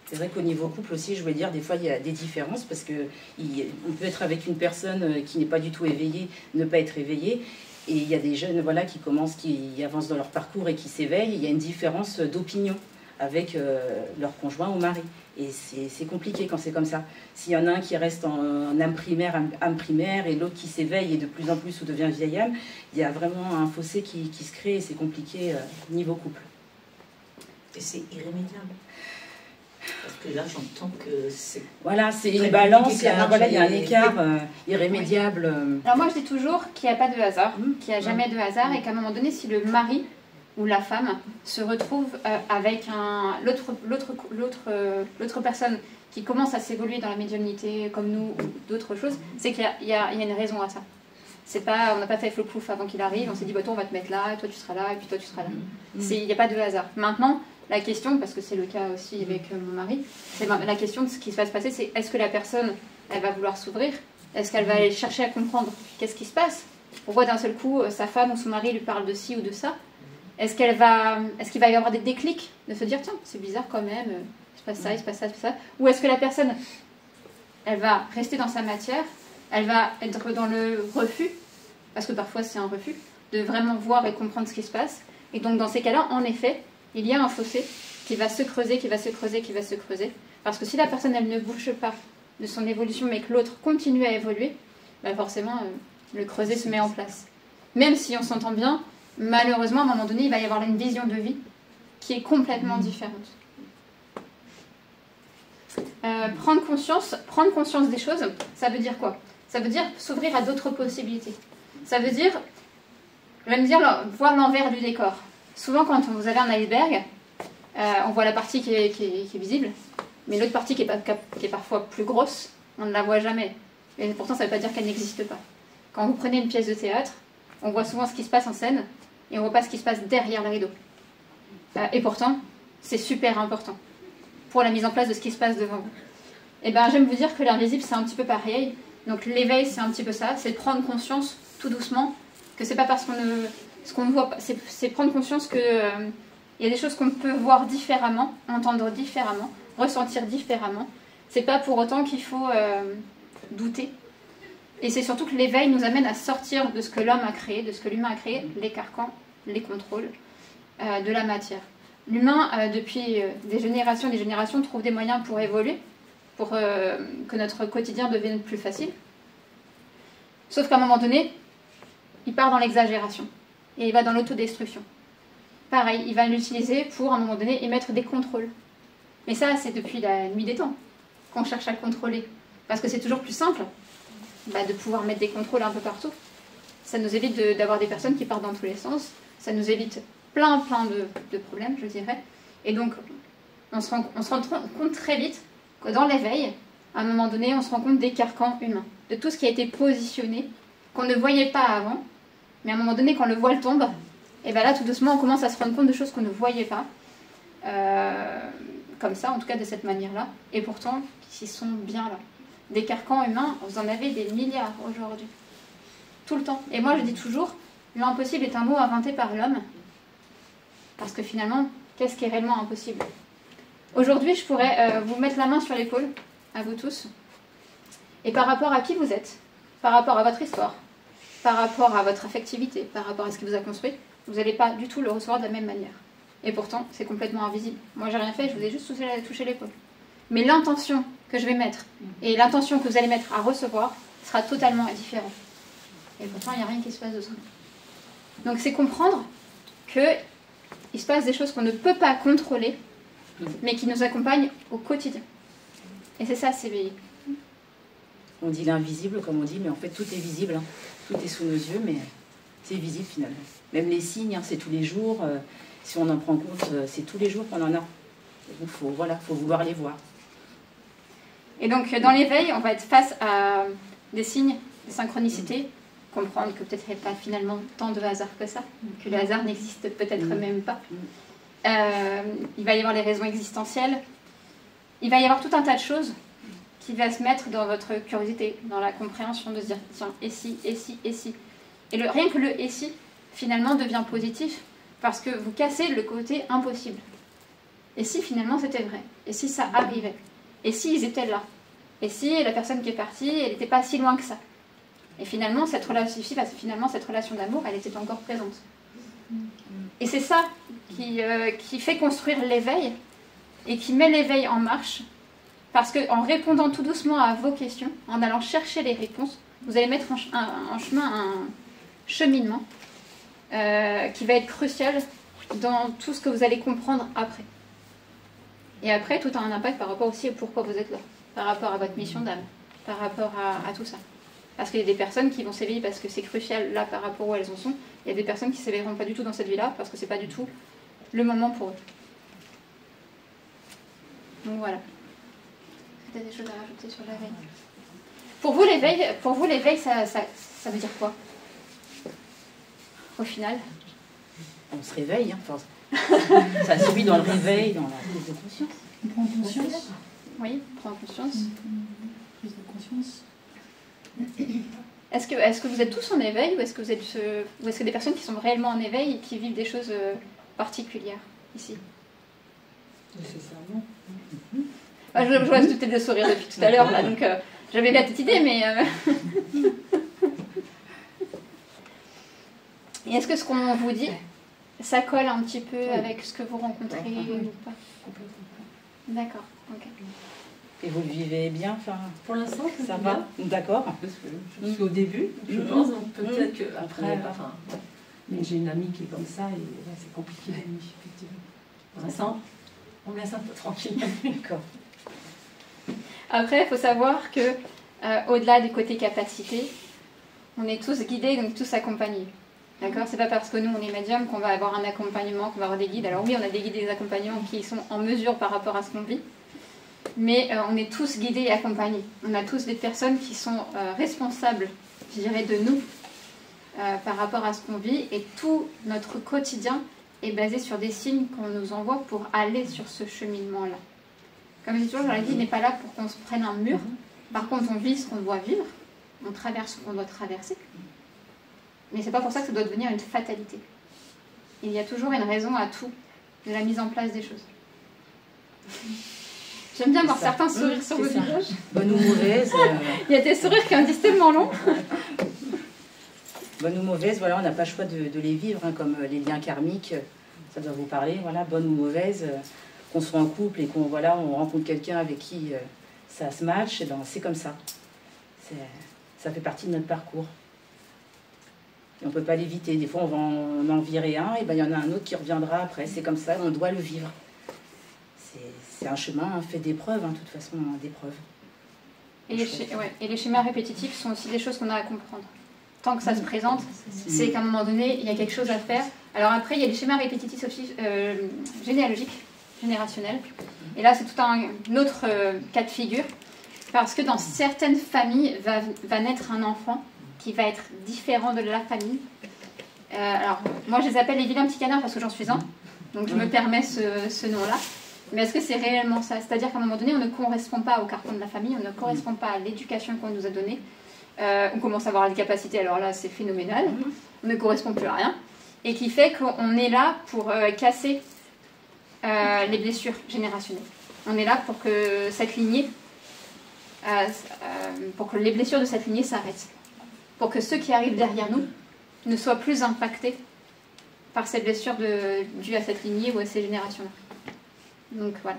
C'est vrai qu'au niveau couple aussi, je voulais dire, des fois il y a des différences parce que on peut être avec une personne qui n'est pas du tout éveillée, ne pas être éveillée. Et il y a des jeunes voilà, qui commencent, qui avancent dans leur parcours et qui s'éveillent. Il y a une différence d'opinion avec leur conjoint ou mari. Et c'est compliqué quand c'est comme ça. S'il y en a un qui reste en âme primaire et l'autre qui s'éveille et de plus en plus ou devient vieille âme, il y a vraiment un fossé qui se crée et c'est compliqué niveau couple. Et c'est irrémédiable. Parce que là, j'entends que c'est... Voilà, c'est une balance, il y a un écart irrémédiable. Alors moi, je dis toujours qu'il n'y a pas de hasard, qu'il n'y a jamais de hasard, et qu'à un moment donné, si le mari ou la femme se retrouve avec l'autre personne qui commence à s'évoluer dans la médiumnité, comme nous, ou d'autres choses, c'est qu'il y a une raison à ça. C'est pas, on n'a pas fait le plouf avant qu'il arrive, on s'est dit, bah, toi, on va te mettre là, toi, tu seras là, et puis toi, tu seras là. Il n'y a pas de hasard. Maintenant, la question, parce que c'est le cas aussi avec mon mari, c'est la question de ce qui va se passer, c'est est-ce que la personne, elle va vouloir s'ouvrir? Est-ce qu'elle va aller chercher à comprendre qu'est-ce qui se passe? Pourquoi d'un seul coup, sa femme ou son mari lui parle de ci ou de ça? Est-ce qu'il va y avoir des déclics de se dire, tiens, c'est bizarre quand même, il se passe ça, il se passe ça, il se passe ça? Ou est-ce que la personne, elle va rester dans sa matière, elle va être dans le refus, parce que parfois c'est un refus, de vraiment voir et comprendre ce qui se passe. Et donc dans ces cas-là, en effet, il y a un fossé qui va se creuser, qui va se creuser, qui va se creuser. Parce que si la personne, elle ne bouge pas de son évolution, mais que l'autre continue à évoluer, bah forcément, le creuset se met en place. Même si on s'entend bien, malheureusement, à un moment donné, il va y avoir une vision de vie qui est complètement différente. Prendre conscience des choses, ça veut dire quoi? Ça veut dire s'ouvrir à d'autres possibilités. Ça veut dire, je vais me dire, voir l'envers du décor. Souvent, quand vous avez un iceberg, on voit la partie qui est visible, mais l'autre partie qui est parfois plus grosse, on ne la voit jamais. Et pourtant, ça ne veut pas dire qu'elle n'existe pas. Quand vous prenez une pièce de théâtre, on voit souvent ce qui se passe en scène, et on ne voit pas ce qui se passe derrière le rideau. Et pourtant, c'est super important pour la mise en place de ce qui se passe devant vous. Et bien, j'aime vous dire que l'invisible, c'est un petit peu pareil. Donc l'éveil, c'est un petit peu ça, c'est de prendre conscience, tout doucement, que c'est pas parce qu'on ne voit pas, c'est prendre conscience que il y a des choses qu'on peut voir différemment, entendre différemment, ressentir différemment. C'est pas pour autant qu'il faut douter. Et c'est surtout que l'éveil nous amène à sortir de ce que l'homme a créé, de ce que l'humain a créé, les carcans, les contrôles de la matière. L'humain, depuis des générations, trouve des moyens pour évoluer, pour que notre quotidien devienne plus facile. Sauf qu'à un moment donné, il part dans l'exagération et il va dans l'autodestruction. Pareil, il va l'utiliser pour, à un moment donné, émettre des contrôles. Mais ça, c'est depuis la nuit des temps qu'on cherche à contrôler. Parce que c'est toujours plus simple de pouvoir mettre des contrôles un peu partout. Ça nous évite d'avoir des personnes qui partent dans tous les sens. Ça nous évite plein de problèmes, je dirais. Et donc, on se rend compte très vite que dans l'éveil, à un moment donné, on se rend compte des carcans humains, de tout ce qui a été positionné, qu'on ne voyait pas avant. Mais à un moment donné, quand le voile tombe, et bien là, tout doucement, on commence à se rendre compte de choses qu'on ne voyait pas. Comme ça, en tout cas de cette manière-là. Et pourtant, qui sont bien là. Des carcans humains, vous en avez des milliards aujourd'hui. Tout le temps. Et moi, je dis toujours, l'impossible est un mot inventé par l'homme. Parce que finalement, qu'est-ce qui est réellement impossible? Aujourd'hui, je pourrais vous mettre la main sur l'épaule, à vous tous. Et par rapport à qui vous êtes, par rapport à votre histoire, par rapport à votre affectivité, par rapport à ce qui vous a construit, vous n'allez pas du tout le recevoir de la même manière. Et pourtant, c'est complètement invisible. Moi, j'ai rien fait, je vous ai juste touché l'épaule. Mais l'intention que je vais mettre et l'intention que vous allez mettre à recevoir sera totalement différente. Et pourtant, il n'y a rien qui se passe dessous. Donc, c'est comprendre qu'il se passe des choses qu'on ne peut pas contrôler, mais qui nous accompagnent au quotidien. Et c'est ça, s'éveiller. On dit l'invisible, comme on dit, mais en fait, tout est visible. Hein. Tout est sous nos yeux, mais c'est visible finalement. Même les signes, c'est tous les jours. Si on en prend compte, c'est tous les jours qu'on en a. Il faut vouloir les voir. Et donc, dans l'éveil, on va être face à des signes, des synchronicités, comprendre que peut-être il n'y a pas finalement tant de hasard que ça, que le hasard n'existe peut-être même pas. Il va y avoir les raisons existentielles. Il va y avoir tout un tas de choses qui va se mettre dans votre curiosité, dans la compréhension de se dire, tiens, et si, et si, et si. Et rien que le « et si », finalement, devient positif, parce que vous cassez le côté impossible. Et si, finalement, c'était vrai? Et si ça arrivait? Et si ils étaient là? Et si la personne qui est partie, elle n'était pas si loin que ça? Et finalement, cette relation d'amour, elle était encore présente. Et c'est ça qui fait construire l'éveil, et qui met l'éveil en marche, parce qu'en répondant tout doucement à vos questions, en allant chercher les réponses, vous allez mettre en chemin un cheminement qui va être crucial dans tout ce que vous allez comprendre après. Et après, tout a un impact par rapport aussi à pourquoi vous êtes là, par rapport à votre mission d'âme, par rapport à tout ça. Parce qu'il y a des personnes qui vont s'éveiller parce que c'est crucial là par rapport où elles en sont. Il y a des personnes qui ne s'éveilleront pas du tout dans cette vie-là parce que c'est pas du tout le moment pour eux. Donc voilà. Est-ce que tu as des choses à rajouter sur l'éveil? Pour vous, l'éveil, ça veut dire quoi? Au final? On se réveille, hein, ça se vit dans le réveil, dans la prise de conscience. On prend conscience. Oui, prendre conscience. Prise de conscience. Est-ce que vous êtes tous en éveil ou est-ce que des personnes qui sont réellement en éveil et qui vivent des choses particulières ici? Nécessairement. Je vois toutes de sourire depuis tout à l'heure, là, donc j'avais bien cette idée, mais... Et est-ce que ce qu'on vous dit, ça colle un petit peu avec ce que vous rencontrez ou pas? D'accord, ok. Et vous le vivez bien, enfin, Pour l'instant, ça va? D'accord. Parce que je suis au début, je pense, donc peut-être qu'après, enfin, mais j'ai une amie qui est comme ça et là, c'est compliqué, effectivement. Pour l'instant, on me laisse un peu tranquille. D'accord. Après, il faut savoir que au-delà du côté capacité, on est tous guidés, donc tous accompagnés. D'accord? C'est pas parce que nous, on est médium qu'on va avoir un accompagnement, qu'on va avoir des guides. Alors oui, on a des guides et des accompagnants qui sont en mesure par rapport à ce qu'on vit. Mais on est tous guidés et accompagnés. On a tous des personnes qui sont responsables, je dirais, de nous par rapport à ce qu'on vit. Et tout notre quotidien est basé sur des signes qu'on nous envoie pour aller sur ce cheminement-là. Comme je dis toujours, la vie n'est pas là pour qu'on se prenne un mur. Par contre, on vit ce qu'on doit vivre. On traverse ce qu'on doit traverser. Mais c'est pas pour ça que ça doit devenir une fatalité. Il y a toujours une raison à tout de la mise en place des choses. J'aime bien voir certains sourires sur vos visages. Bonne ou mauvaise. Il y a des sourires qui en disent tellement long. Bonne ou mauvaise, voilà, on n'a pas le choix de les vivre, hein, comme les liens karmiques, ça doit vous parler, voilà, bonne ou mauvaise, qu'on soit en couple et qu'on on rencontre quelqu'un avec qui ça se match, et ben, c'est comme ça. Ça fait partie de notre parcours. Et on ne peut pas l'éviter. Des fois, on va en virer un, et ben, il y en a un autre qui reviendra après. C'est comme ça, on doit le vivre. C'est un chemin fait d'épreuves, hein, de toute façon, d'épreuves. Et les schémas répétitifs sont aussi des choses qu'on a à comprendre. Tant que ça se présente, c'est qu'à un moment donné, il y a quelque chose à faire. Alors après, il y a les schémas répétitifs aussi généalogiques, générationnels. Et là, c'est tout un autre cas de figure. Parce que dans certaines familles, va naître un enfant qui va être différent de la famille. Alors, moi, je les appelle les vilains petits canards parce que j'en suis un. Donc, je me permets ce nom-là. Mais est-ce que c'est réellement ça? C'est-à-dire qu'à un moment donné, on ne correspond pas au carton de la famille, on ne correspond pas à l'éducation qu'on nous a donnée. On commence à avoir des capacités, alors là, c'est phénoménal. On ne correspond plus à rien. Et qui fait qu'on est là pour casser les blessures générationnelles. On est là pour que cette lignée, pour que les blessures de cette lignée s'arrêtent. Pour que ceux qui arrivent derrière nous ne soient plus impactés par ces blessures dues à cette lignée ou à ces générations-là. Donc voilà.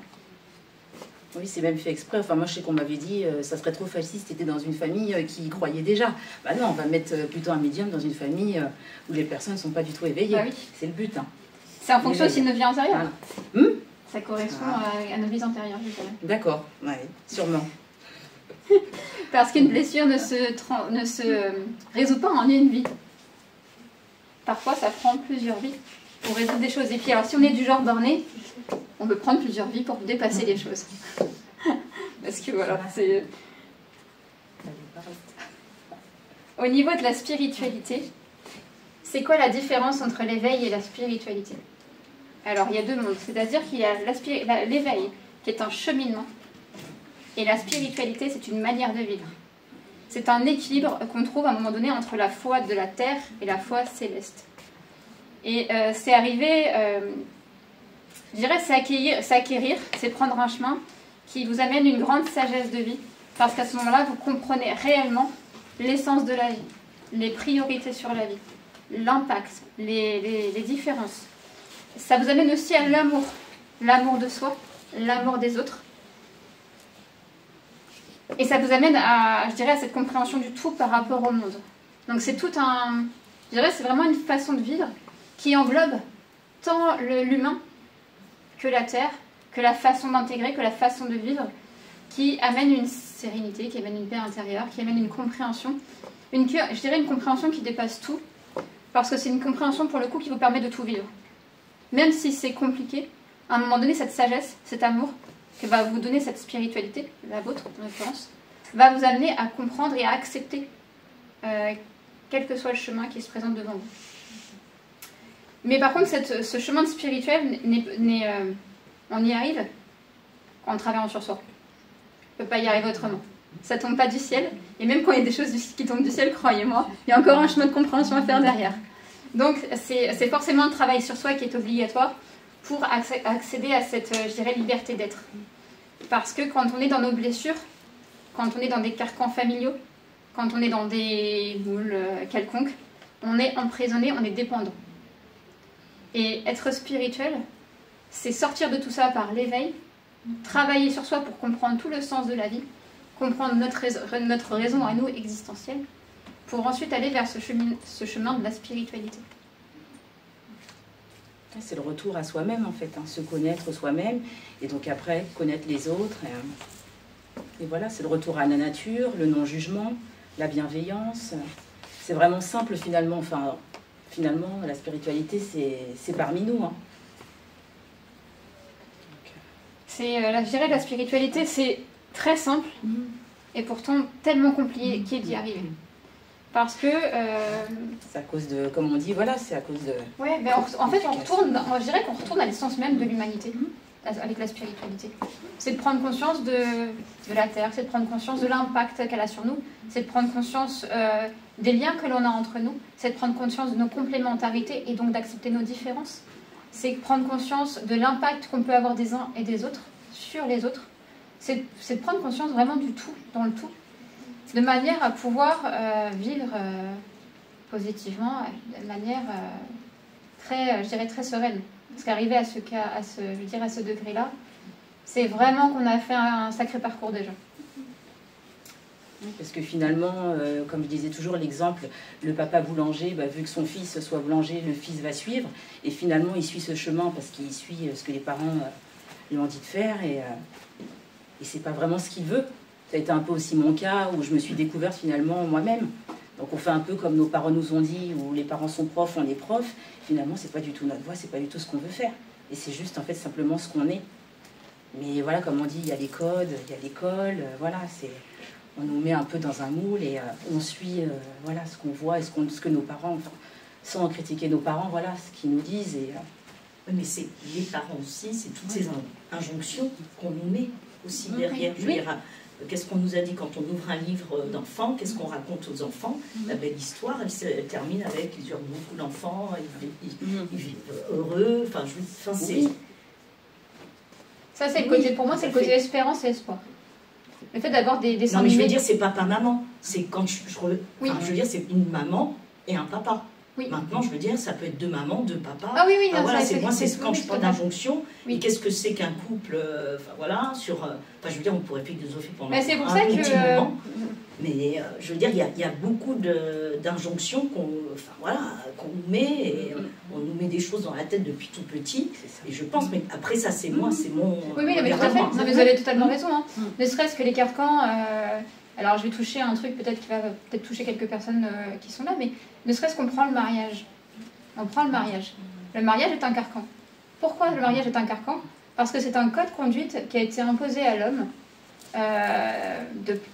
Oui, c'est même fait exprès. Enfin, moi, je sais qu'on m'avait dit ça serait trop facile si tu étais dans une famille qui y croyait déjà. Bah non, on va mettre plutôt un médium dans une famille où les personnes ne sont pas du tout éveillées. Bah oui. C'est le but. Hein. C'est en fonction aussi de nos vies antérieures. Voilà. Ça correspond à nos vies antérieures, je dirais. D'accord, ouais, sûrement. Parce qu'une blessure ne se résout pas en une vie. Parfois, ça prend plusieurs vies pour résoudre des choses. Et puis, alors, si on est du genre borné, on peut prendre plusieurs vies pour dépasser les choses. Parce que voilà, c'est... au niveau de la spiritualité, c'est quoi la différence entre l'éveil et la spiritualité? Alors, il y a deux mondes, c'est-à-dire qu'il y a l'éveil qui est un cheminement, et la spiritualité, c'est une manière de vivre. C'est un équilibre qu'on trouve à un moment donné entre la foi de la terre et la foi céleste. Et c'est arrivé, je dirais, c'est acquérir, c'est prendre un chemin qui vous amène une grande sagesse de vie, parce qu'à ce moment-là, vous comprenez réellement l'essence de la vie, les priorités sur la vie, l'impact, les différences. Ça vous amène aussi à l'amour, l'amour de soi, l'amour des autres. Et ça vous amène à, je dirais, à cette compréhension du tout par rapport au monde. Donc c'est tout un, je dirais, c'est vraiment une façon de vivre qui englobe tant l'humain que la terre, que la façon d'intégrer, que la façon de vivre, qui amène une sérénité, qui amène une paix intérieure, qui amène une compréhension, je dirais une compréhension qui dépasse tout, parce que c'est une compréhension pour le coup qui vous permet de tout vivre. Même si c'est compliqué, à un moment donné, cette sagesse, cet amour, que va vous donner cette spiritualité, la vôtre en l'occurrence, va vous amener à comprendre et à accepter quel que soit le chemin qui se présente devant vous. Mais par contre, ce chemin de spirituel, on y arrive en travaillant sur soi. On ne peut pas y arriver autrement. Ça ne tombe pas du ciel, et même quand il y a des choses qui tombent du ciel, croyez-moi, il y a encore un chemin de compréhension à faire derrière. Donc c'est forcément un travail sur soi qui est obligatoire pour accéder à cette, je dirais, liberté d'être. Parce que quand on est dans nos blessures, quand on est dans des carcans familiaux, quand on est dans des moules quelconques, on est emprisonné, on est dépendant. Et être spirituel, c'est sortir de tout ça par l'éveil, travailler sur soi pour comprendre tout le sens de la vie, comprendre notre raison à nous existentielle, pour ensuite aller vers ce chemin de la spiritualité. C'est le retour à soi-même en fait, hein, se connaître soi-même et donc après connaître les autres. Et voilà, c'est le retour à la nature, le non-jugement, la bienveillance. C'est vraiment simple finalement. Enfin, finalement, la spiritualité, c'est parmi nous. Hein. Je dirais que la spiritualité, c'est très simple et pourtant tellement compliqué d'y arriver. Parce que... c'est à cause de, comme on dit, voilà, c'est à cause de... Ouais, mais en fait, je dirais qu'on retourne à l'essence même de l'humanité, avec la spiritualité. C'est de prendre conscience de la Terre, c'est de prendre conscience de l'impact qu'elle a sur nous, c'est de prendre conscience des liens que l'on a entre nous, c'est de prendre conscience de nos complémentarités et donc d'accepter nos différences. C'est de prendre conscience de l'impact qu'on peut avoir des uns et des autres sur les autres. C'est de prendre conscience vraiment du tout, dans le tout, de manière à pouvoir vivre positivement, de manière très, je dirais, très sereine. Parce qu'arriver à ce degré-là, c'est vraiment qu'on a fait un sacré parcours déjà. Parce que finalement, comme je disais toujours, l'exemple, le papa boulanger, vu que son fils soit boulanger, le fils va suivre. Et finalement, il suit ce chemin parce qu'il suit ce que les parents lui ont dit de faire. Et c'est pas vraiment ce qu'il veut. Ça a été un peu aussi mon cas où je me suis découverte finalement moi-même. Donc on fait un peu comme nos parents nous ont dit, où les parents sont profs, on est profs. Finalement, c'est pas du tout notre voie, c'est pas du tout ce qu'on veut faire. Et c'est juste en fait simplement ce qu'on est. Mais voilà, comme on dit, il y a les codes, il y a l'école, voilà, on nous met un peu dans un moule et on suit voilà, ce qu'on voit et ce que nos parents, enfin, sans critiquer nos parents, voilà ce qu'ils nous disent. Mais c'est les parents aussi, c'est toutes ces injonctions qu'on nous met aussi derrière. Je veux dire, qu'est-ce qu'on nous a dit quand on ouvre un livre d'enfants? Qu'est-ce qu'on raconte aux enfants? La belle histoire, elle termine avec ils eurent beaucoup d'enfants, ils vivent heureux. Enfin, c'est... Ça, c'est le côté, pour moi, c'est le côté espérance et espoir. Le fait d'avoir des dessins animés. Non, mais je veux animés... dire, c'est papa-maman. C'est quand je veux dire, c'est une maman et un papa. Oui. Maintenant, je veux dire, ça peut être deux mamans, deux papas. Ah oui, oui, non, voilà, c'est quand je parle d'injonction. Oui. Et qu'est-ce que c'est qu'un couple voilà, sur. Enfin, je veux dire, on pourrait philosopher pendant un c'est pour ça petit que moment. Mais je veux dire, il y a beaucoup d'injonctions qu'on nous met. Et on nous met des choses dans la tête depuis tout petit. Et je pense, mais après, ça, c'est moi, c'est mon. Oui, mais tout à fait. Non, mais vous avez totalement raison. Hein. Ne serait-ce que les carcans. Alors, je vais toucher un truc peut-être qui va peut-être toucher quelques personnes qui sont là, mais ne serait-ce qu'on prend le mariage. On prend le mariage. Le mariage est un carcan. Pourquoi le mariage est un carcan? Parce que c'est un code de conduite qui a été imposé à l'homme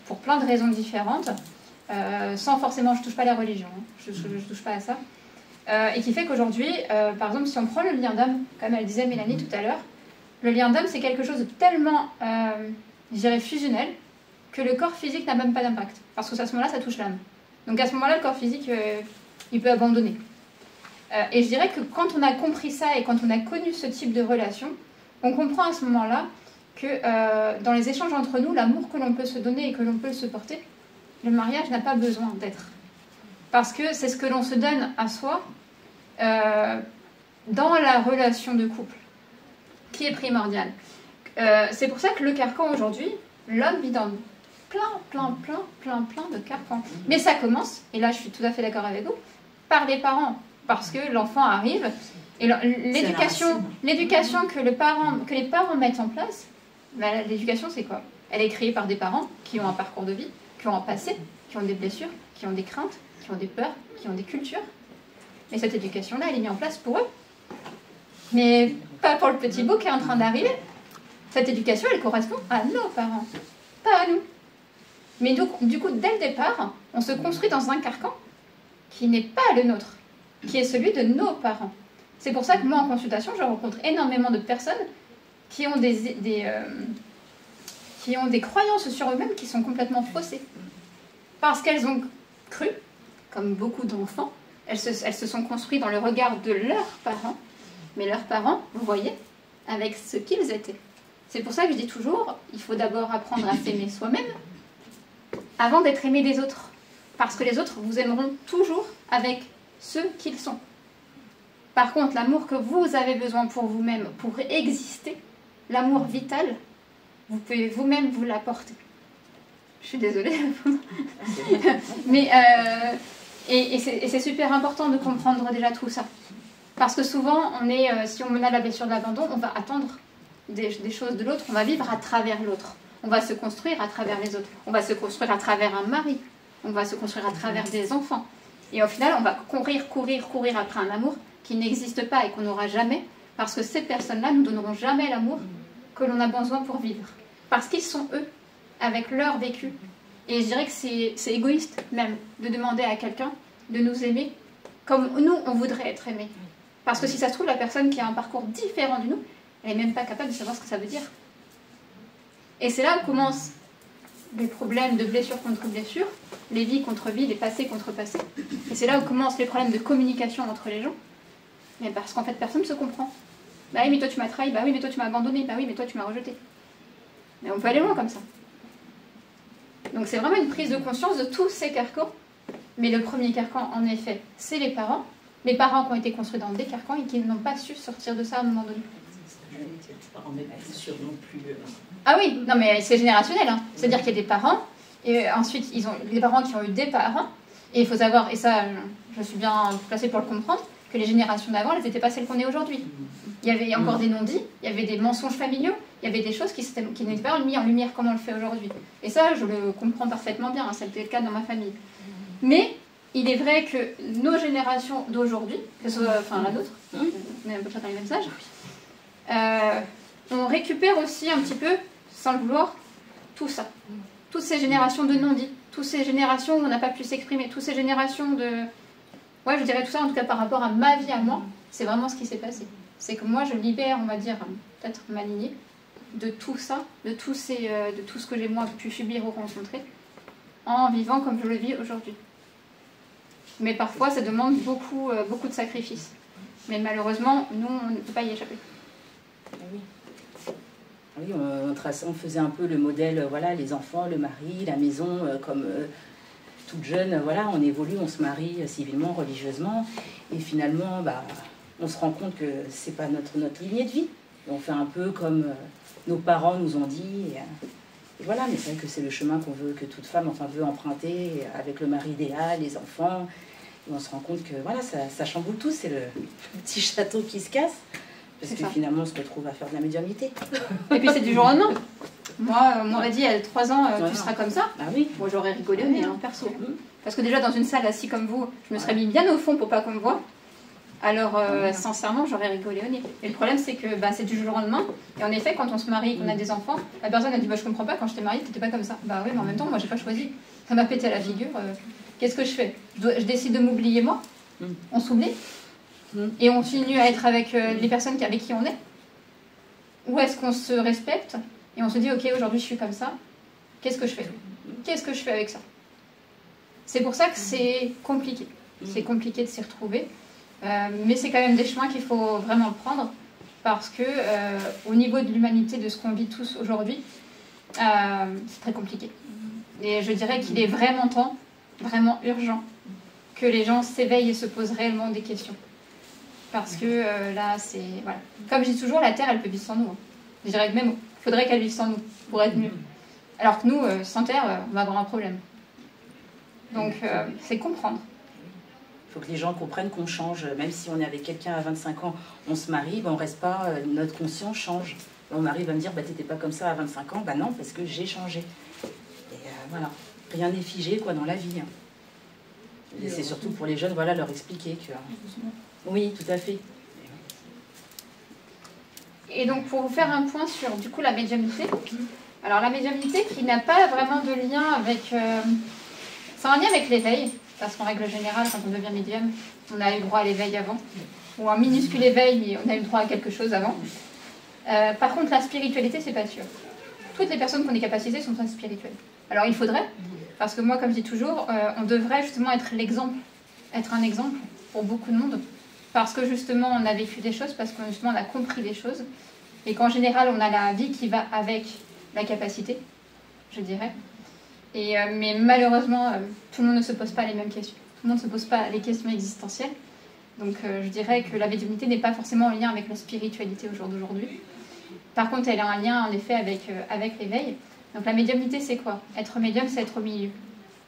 pour plein de raisons différentes, sans forcément, je touche pas à la religion, hein, je touche pas à ça, et qui fait qu'aujourd'hui, par exemple, si on prend le lien d'âme, comme elle disait Mélanie tout à l'heure, le lien d'âme, c'est quelque chose de tellement, je dirais, fusionnel, que le corps physique n'a même pas d'impact. Parce que à ce moment-là, ça touche l'âme. Donc à ce moment-là, le corps physique, il peut abandonner. Et je dirais que quand on a compris ça et quand on a connu ce type de relation, on comprend à ce moment-là que dans les échanges entre nous, l'amour que l'on peut se donner et que l'on peut se porter, le mariage n'a pas besoin d'être. Parce que c'est ce que l'on se donne à soi dans la relation de couple, qui est primordiale. C'est pour ça que le carcan aujourd'hui, l'homme vit dans plein de carcans. Mais ça commence, et là je suis tout à fait d'accord avec vous, par les parents. Parce que l'enfant arrive, et l'éducation que les parents mettent en place, ben, l'éducation c'est quoi? Elle est créée par des parents qui ont un parcours de vie, qui ont un passé, qui ont des blessures, qui ont des craintes, qui ont des peurs, qui ont des cultures. Et cette éducation-là, elle est mise en place pour eux. Mais pas pour le petit bout qui est en train d'arriver. Cette éducation, elle correspond à nos parents, pas à nous. Mais du coup, dès le départ, on se construit dans un carcan qui n'est pas le nôtre, qui est celui de nos parents. C'est pour ça que moi, en consultation, je rencontre énormément de personnes qui ont des croyances sur eux-mêmes qui sont complètement faussées. Parce qu'elles ont cru, comme beaucoup d'enfants, elles se sont construites dans le regard de leurs parents, mais leurs parents, vous voyez, avec ce qu'ils étaient. C'est pour ça que je dis toujours, il faut d'abord apprendre à s'aimer soi-même avant d'être aimé des autres. Parce que les autres vous aimeront toujours avec ce qu'ils sont. Par contre, l'amour que vous avez besoin pour vous-même, pour exister, l'amour vital, vous pouvez vous-même vous l'apporter. Je suis désolée. Mais, et c'est super important de comprendre déjà tout ça. Parce que souvent, si on a la blessure de l'abandon, on va attendre des choses de l'autre, on va vivre à travers l'autre. On va se construire à travers les autres. On va se construire à travers un mari. On va se construire à travers des enfants. Et au final, on va courir après un amour qui n'existe pas et qu'on n'aura jamais, parce que ces personnes-là ne nous donneront jamais l'amour que l'on a besoin pour vivre. Parce qu'ils sont eux, avec leur vécu. Et je dirais que c'est égoïste même de demander à quelqu'un de nous aimer comme nous, on voudrait être aimé. Parce que si ça se trouve, la personne qui a un parcours différent de nous, elle n'est même pas capable de savoir ce que ça veut dire. Et c'est là où commencent les problèmes de blessure contre blessure, les vies contre vies, les passés contre passés. Et c'est là où commencent les problèmes de communication entre les gens. Mais parce qu'en fait, personne ne se comprend. Bah oui, mais toi tu m'as trahi, bah oui, mais toi tu m'as abandonné, bah oui, mais toi tu m'as rejeté. Mais on peut aller loin comme ça. Donc c'est vraiment une prise de conscience de tous ces carcans. Mais le premier carcan, en effet, c'est les parents. Les parents qui ont été construits dans des carcans et qui n'ont pas su sortir de ça à un moment donné. On n'est pas sûr non plus. Ah oui, non mais c'est générationnel. Hein. C'est-à-dire qu'il y a des parents, et ensuite ils ont des parents qui ont eu des parents. Et il faut savoir, et ça je suis bien placée pour le comprendre, que les générations d'avant, elles n'étaient pas celles qu'on est aujourd'hui. Il y avait encore des non-dits, il y avait des mensonges familiaux, il y avait des choses qui n'étaient pas mis en lumière comme on le fait aujourd'hui. Et ça, je le comprends parfaitement bien, hein, ça a été le cas dans ma famille. Mais il est vrai que nos générations d'aujourd'hui, que ce soit la nôtre, on est un peu chacun les mêmes âges, on récupère aussi un petit peu, sans le vouloir, tout ça. Toutes ces générations de non-dits, toutes ces générations où on n'a pas pu s'exprimer, toutes ces générations de... Ouais, je dirais tout ça, en tout cas par rapport à ma vie à moi, c'est vraiment ce qui s'est passé. C'est que moi, je libère, on va dire, peut-être ma lignée, de tout ça, de tout ce que j'ai moi pu subir ou rencontrer, en vivant comme je le vis aujourd'hui. Mais parfois, ça demande beaucoup de sacrifices. Mais malheureusement, nous, on ne peut pas y échapper. Oui. Oui, on faisait un peu le modèle, voilà, les enfants, le mari, la maison, comme toute jeune, voilà, on évolue, on se marie civilement, religieusement, et finalement, on se rend compte que c'est pas notre lignée de vie. Et on fait un peu comme nos parents nous ont dit, et voilà, mais c'est vrai que c'est le chemin qu'on veut, que toute femme, veut emprunter, avec le mari idéal, les enfants, et on se rend compte que, voilà, ça chamboule tout, c'est le petit château qui se casse. Parce que finalement, on se retrouve à faire de la médiumnité. Et puis c'est du jour au lendemain. Moi, on m'aurait dit, à 3 ans, tu seras comme ça. Ah oui. Moi, j'aurais rigolé, mais perso. Parce que déjà, dans une salle assis comme vous, je me serais mis bien au fond pour pas qu'on me voie. Alors, sincèrement, j'aurais rigolé au nez. Et le problème, c'est que c'est du jour au lendemain. Et en effet, quand on se marie et qu'on a des enfants, la personne a dit je comprends pas, quand je t'ai mariée, t'étais pas comme ça. Bah oui, mais en même temps, moi, j'ai pas choisi. Ça m'a pété à la figure. Qu'est-ce que je fais? Je décide de m'oublier moi. On s'oublie. Et on continue à être avec les personnes avec qui on est. Ou est-ce qu'on se respecte et on se dit ok, aujourd'hui, je suis comme ça. Qu'est-ce que je fais? Qu'est-ce que je fais avec ça? C'est pour ça que c'est compliqué. C'est compliqué de s'y retrouver. Mais c'est quand même des chemins qu'il faut vraiment prendre parce que au niveau de l'humanité, de ce qu'on vit tous aujourd'hui, c'est très compliqué. Et je dirais qu'il est vraiment temps, vraiment urgent, que les gens s'éveillent et se posent réellement des questions. Parce que là, c'est... Voilà. Comme je dis toujours, la Terre, elle peut vivre sans nous. Hein. Je dirais que même, il faudrait qu'elle vive sans nous pour être mieux. Alors que nous, sans Terre, on va avoir un problème. Donc, c'est comprendre. Il faut que les gens comprennent qu'on change. Même si on est avec quelqu'un à 25 ans, on se marie, on reste pas, notre conscience change. On arrive à me dire, t'étais pas comme ça à 25 ans. Non, parce que j'ai changé. Et voilà, rien n'est figé quoi, dans la vie. Hein. Et c'est surtout pour les jeunes, voilà, leur expliquer que... Oui, tout à fait. Et donc, pour vous faire un point sur, du coup, la médiumnité. Alors, la médiumnité qui n'a pas vraiment de lien avec... c'est un lien avec l'éveil. Parce qu'en règle générale, quand on devient médium, on a eu droit à l'éveil avant. Ou un minuscule éveil, mais on a eu droit à quelque chose avant. Par contre, la spiritualité, c'est pas sûr. Toutes les personnes qui ont des capacités sont très spirituelles. Alors, il faudrait, parce que moi, comme je dis toujours, on devrait justement être l'exemple, être un exemple pour beaucoup de monde. Parce que justement, on a vécu des choses, parce que justement, on a compris des choses. Et qu'en général, on a la vie qui va avec la capacité, je dirais. Mais malheureusement, tout le monde ne se pose pas les mêmes questions. Tout le monde ne se pose pas les questions existentielles. Donc je dirais que la médiumnité n'est pas forcément en lien avec la spiritualité au jour d'aujourd'hui. Par contre, elle a un lien en effet avec l'éveil. Donc la médiumnité, c'est quoi? Être médium, c'est être au milieu.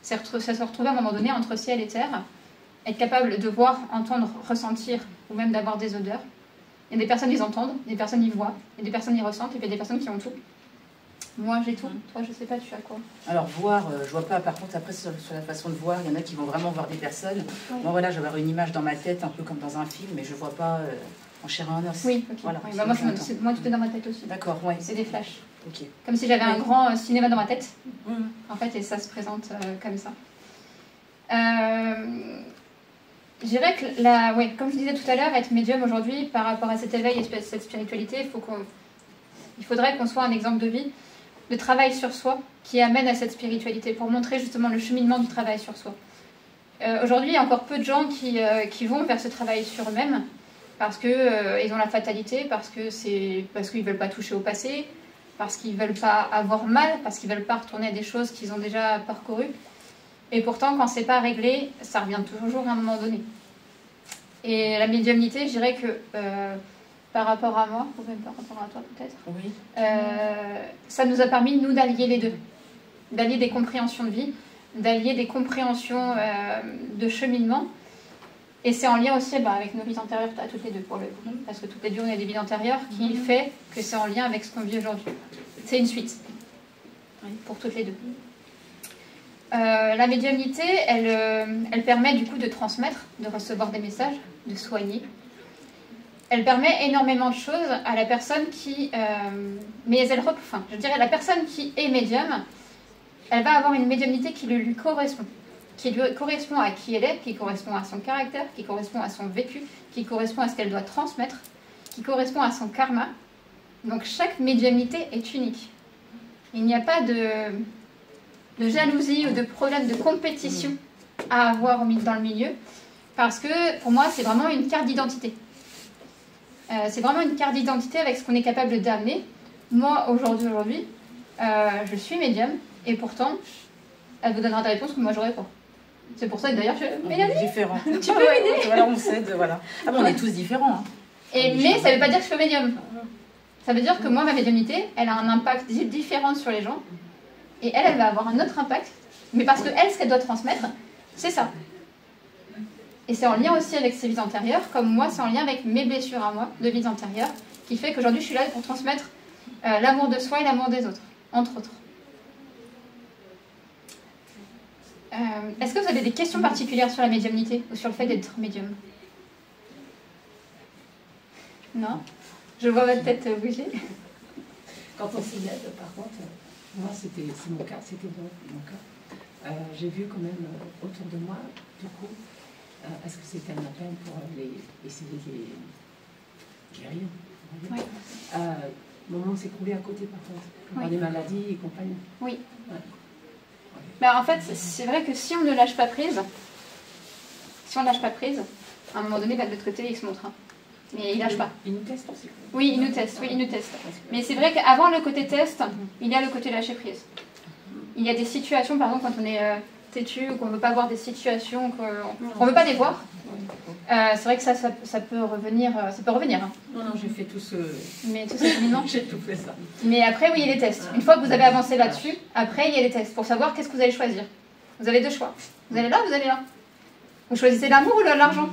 C'est se retrouver à un moment donné entre ciel et terre. Être capable de voir, entendre, ressentir, ou même d'avoir des odeurs. Il y a des personnes qui les entendent, des personnes y voient, il y a des personnes qui ressentent, et puis il y a des personnes qui ont tout. Moi, j'ai tout. Toi, je sais pas, tu as quoi? Alors, voir, je vois pas. Par contre, après, sur la façon de voir, il y en a qui vont vraiment voir des personnes. Oui. Moi, voilà, je vais avoir une image dans ma tête, un peu comme dans un film, mais je vois pas en chair et en os. Oui, ok. Voilà, oui, moi, tout est dans ma tête aussi. D'accord, oui. C'est des flashs. Okay. Comme si j'avais un grand cinéma dans ma tête, en fait, et ça se présente comme ça. Je dirais que, comme je disais tout à l'heure, être médium aujourd'hui, par rapport à cet éveil et cette spiritualité, il faudrait qu'on soit un exemple de vie, de travail sur soi, qui amène à cette spiritualité, pour montrer justement le cheminement du travail sur soi. Aujourd'hui, il y a encore peu de gens qui vont vers ce travail sur eux-mêmes, parce qu'ils ont la fatalité, parce qu'ils ne veulent pas toucher au passé, parce qu'ils ne veulent pas avoir mal, parce qu'ils ne veulent pas retourner à des choses qu'ils ont déjà parcourues. Et pourtant, quand c'est pas réglé, ça revient toujours à un moment donné. Et la médiumnité, je dirais que par rapport à moi, ou même par rapport à toi peut-être, oui. Ça nous a permis, nous, d'allier les deux. D'allier des compréhensions de vie, d'allier des compréhensions de cheminement. Et c'est en lien aussi avec nos vies antérieures, à toutes les deux pour le coup. Parce que toutes les deux, on a des vies antérieures qui fait que c'est en lien avec ce qu'on vit aujourd'hui. C'est une suite, pour toutes les deux. La médiumnité, elle permet du coup de transmettre, de recevoir des messages, de soigner. Elle permet énormément de choses à la personne qui... je dirais la personne qui est médium, elle va avoir une médiumnité qui lui correspond. Qui lui correspond à qui elle est, qui correspond à son caractère, qui correspond à son vécu, qui correspond à ce qu'elle doit transmettre, qui correspond à son karma. Donc chaque médiumnité est unique. Il n'y a pas de jalousie ou de problème de compétition à avoir dans le milieu, parce que pour moi c'est vraiment une carte d'identité. C'est vraiment une carte d'identité avec ce qu'on est capable d'amener. Moi aujourd'hui, je suis médium, et pourtant elle vous donnera des réponses que moi j'aurais pas. C'est pour ça que d'ailleurs Mélanie, différent. Tu peux m'aider? Voilà, on s'aide, voilà. Ah bon, on est tous différents. Hein. Mais ça ne veut pas dire que je suis médium. Ça veut dire que moi, ma médiumnité, elle a un impact différent sur les gens. Et elle va avoir un autre impact. Mais parce que elle, ce qu'elle doit transmettre, c'est ça. Et c'est en lien aussi avec ses vies antérieures, comme moi, c'est en lien avec mes blessures à moi, de vies antérieures, qui fait qu'aujourd'hui, je suis là pour transmettre l'amour de soi et l'amour des autres, entre autres. Est-ce que vous avez des questions particulières sur la médiumnité ou sur le fait d'être médium? Non. Je vois votre tête bouger. Quand on s'y aide, par contre, moi, c'est mon cas, c'était mon cas. J'ai vu quand même autour de moi, du coup, est-ce que c'était un appel pour essayer de les guérir? Oui. Mon monde s'est coulé à côté, par contre, par des maladies et compagnie. Oui. Ouais. Ben, en fait, c'est vrai que si on ne lâche pas prise, à un moment donné, de l'autre côté, il se montre. Hein. Mais il lâche pas. Il nous teste aussi. Oui, il nous teste. Mais c'est vrai qu'avant le côté test, il y a le côté lâcher prise. Il y a des situations, par exemple, quand on est têtu ou qu'on ne veut pas voir des situations, qu'on ne veut pas les voir. C'est vrai que ça peut revenir. Ça peut revenir. Hein. Non, j'ai fait tout ce... Mais tout ce cheminement. J'ai tout fait ça. Mais après, oui, il y a les tests. Une fois que vous avez avancé là-dessus, après, il y a les tests pour savoir qu'est-ce que vous allez choisir. Vous avez deux choix. Vous allez là, vous allez là. Vous choisissez l'amour ou l'argent?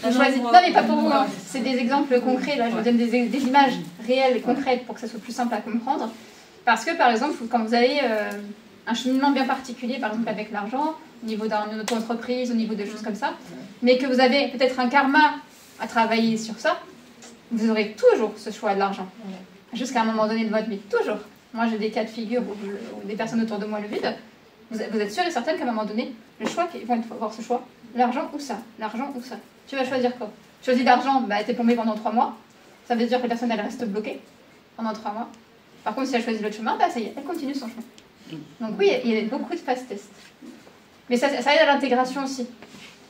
Vous choisissez... Non, mais pas pour vous. Hein. C'est des exemples concrets. Là, je vous donne des images réelles et concrètes pour que ça soit plus simple à comprendre. Parce que, par exemple, quand vous avez un cheminement bien particulier, par exemple avec l'argent, au niveau d'une auto-entreprise, au niveau de choses comme ça, mais que vous avez peut-être un karma à travailler sur ça, vous aurez toujours ce choix de l'argent. Jusqu'à un moment donné de votre vie. Toujours. Moi, j'ai des cas de figure où des personnes autour de moi le vivent. Vous êtes sûr et certaine qu'à un moment donné, le choix, ils vont avoir ce choix. L'argent ou ça. L'argent ou ça. Tu vas choisir quoi? Tu choisis l'argent, t'es plombé pendant 3 mois. Ça veut dire que la personne, elle reste bloquée pendant 3 mois. Par contre, si elle choisit l'autre chemin, ça y est, elle continue son chemin. Donc oui, il y a beaucoup de phase tests. Mais ça aide à l'intégration aussi.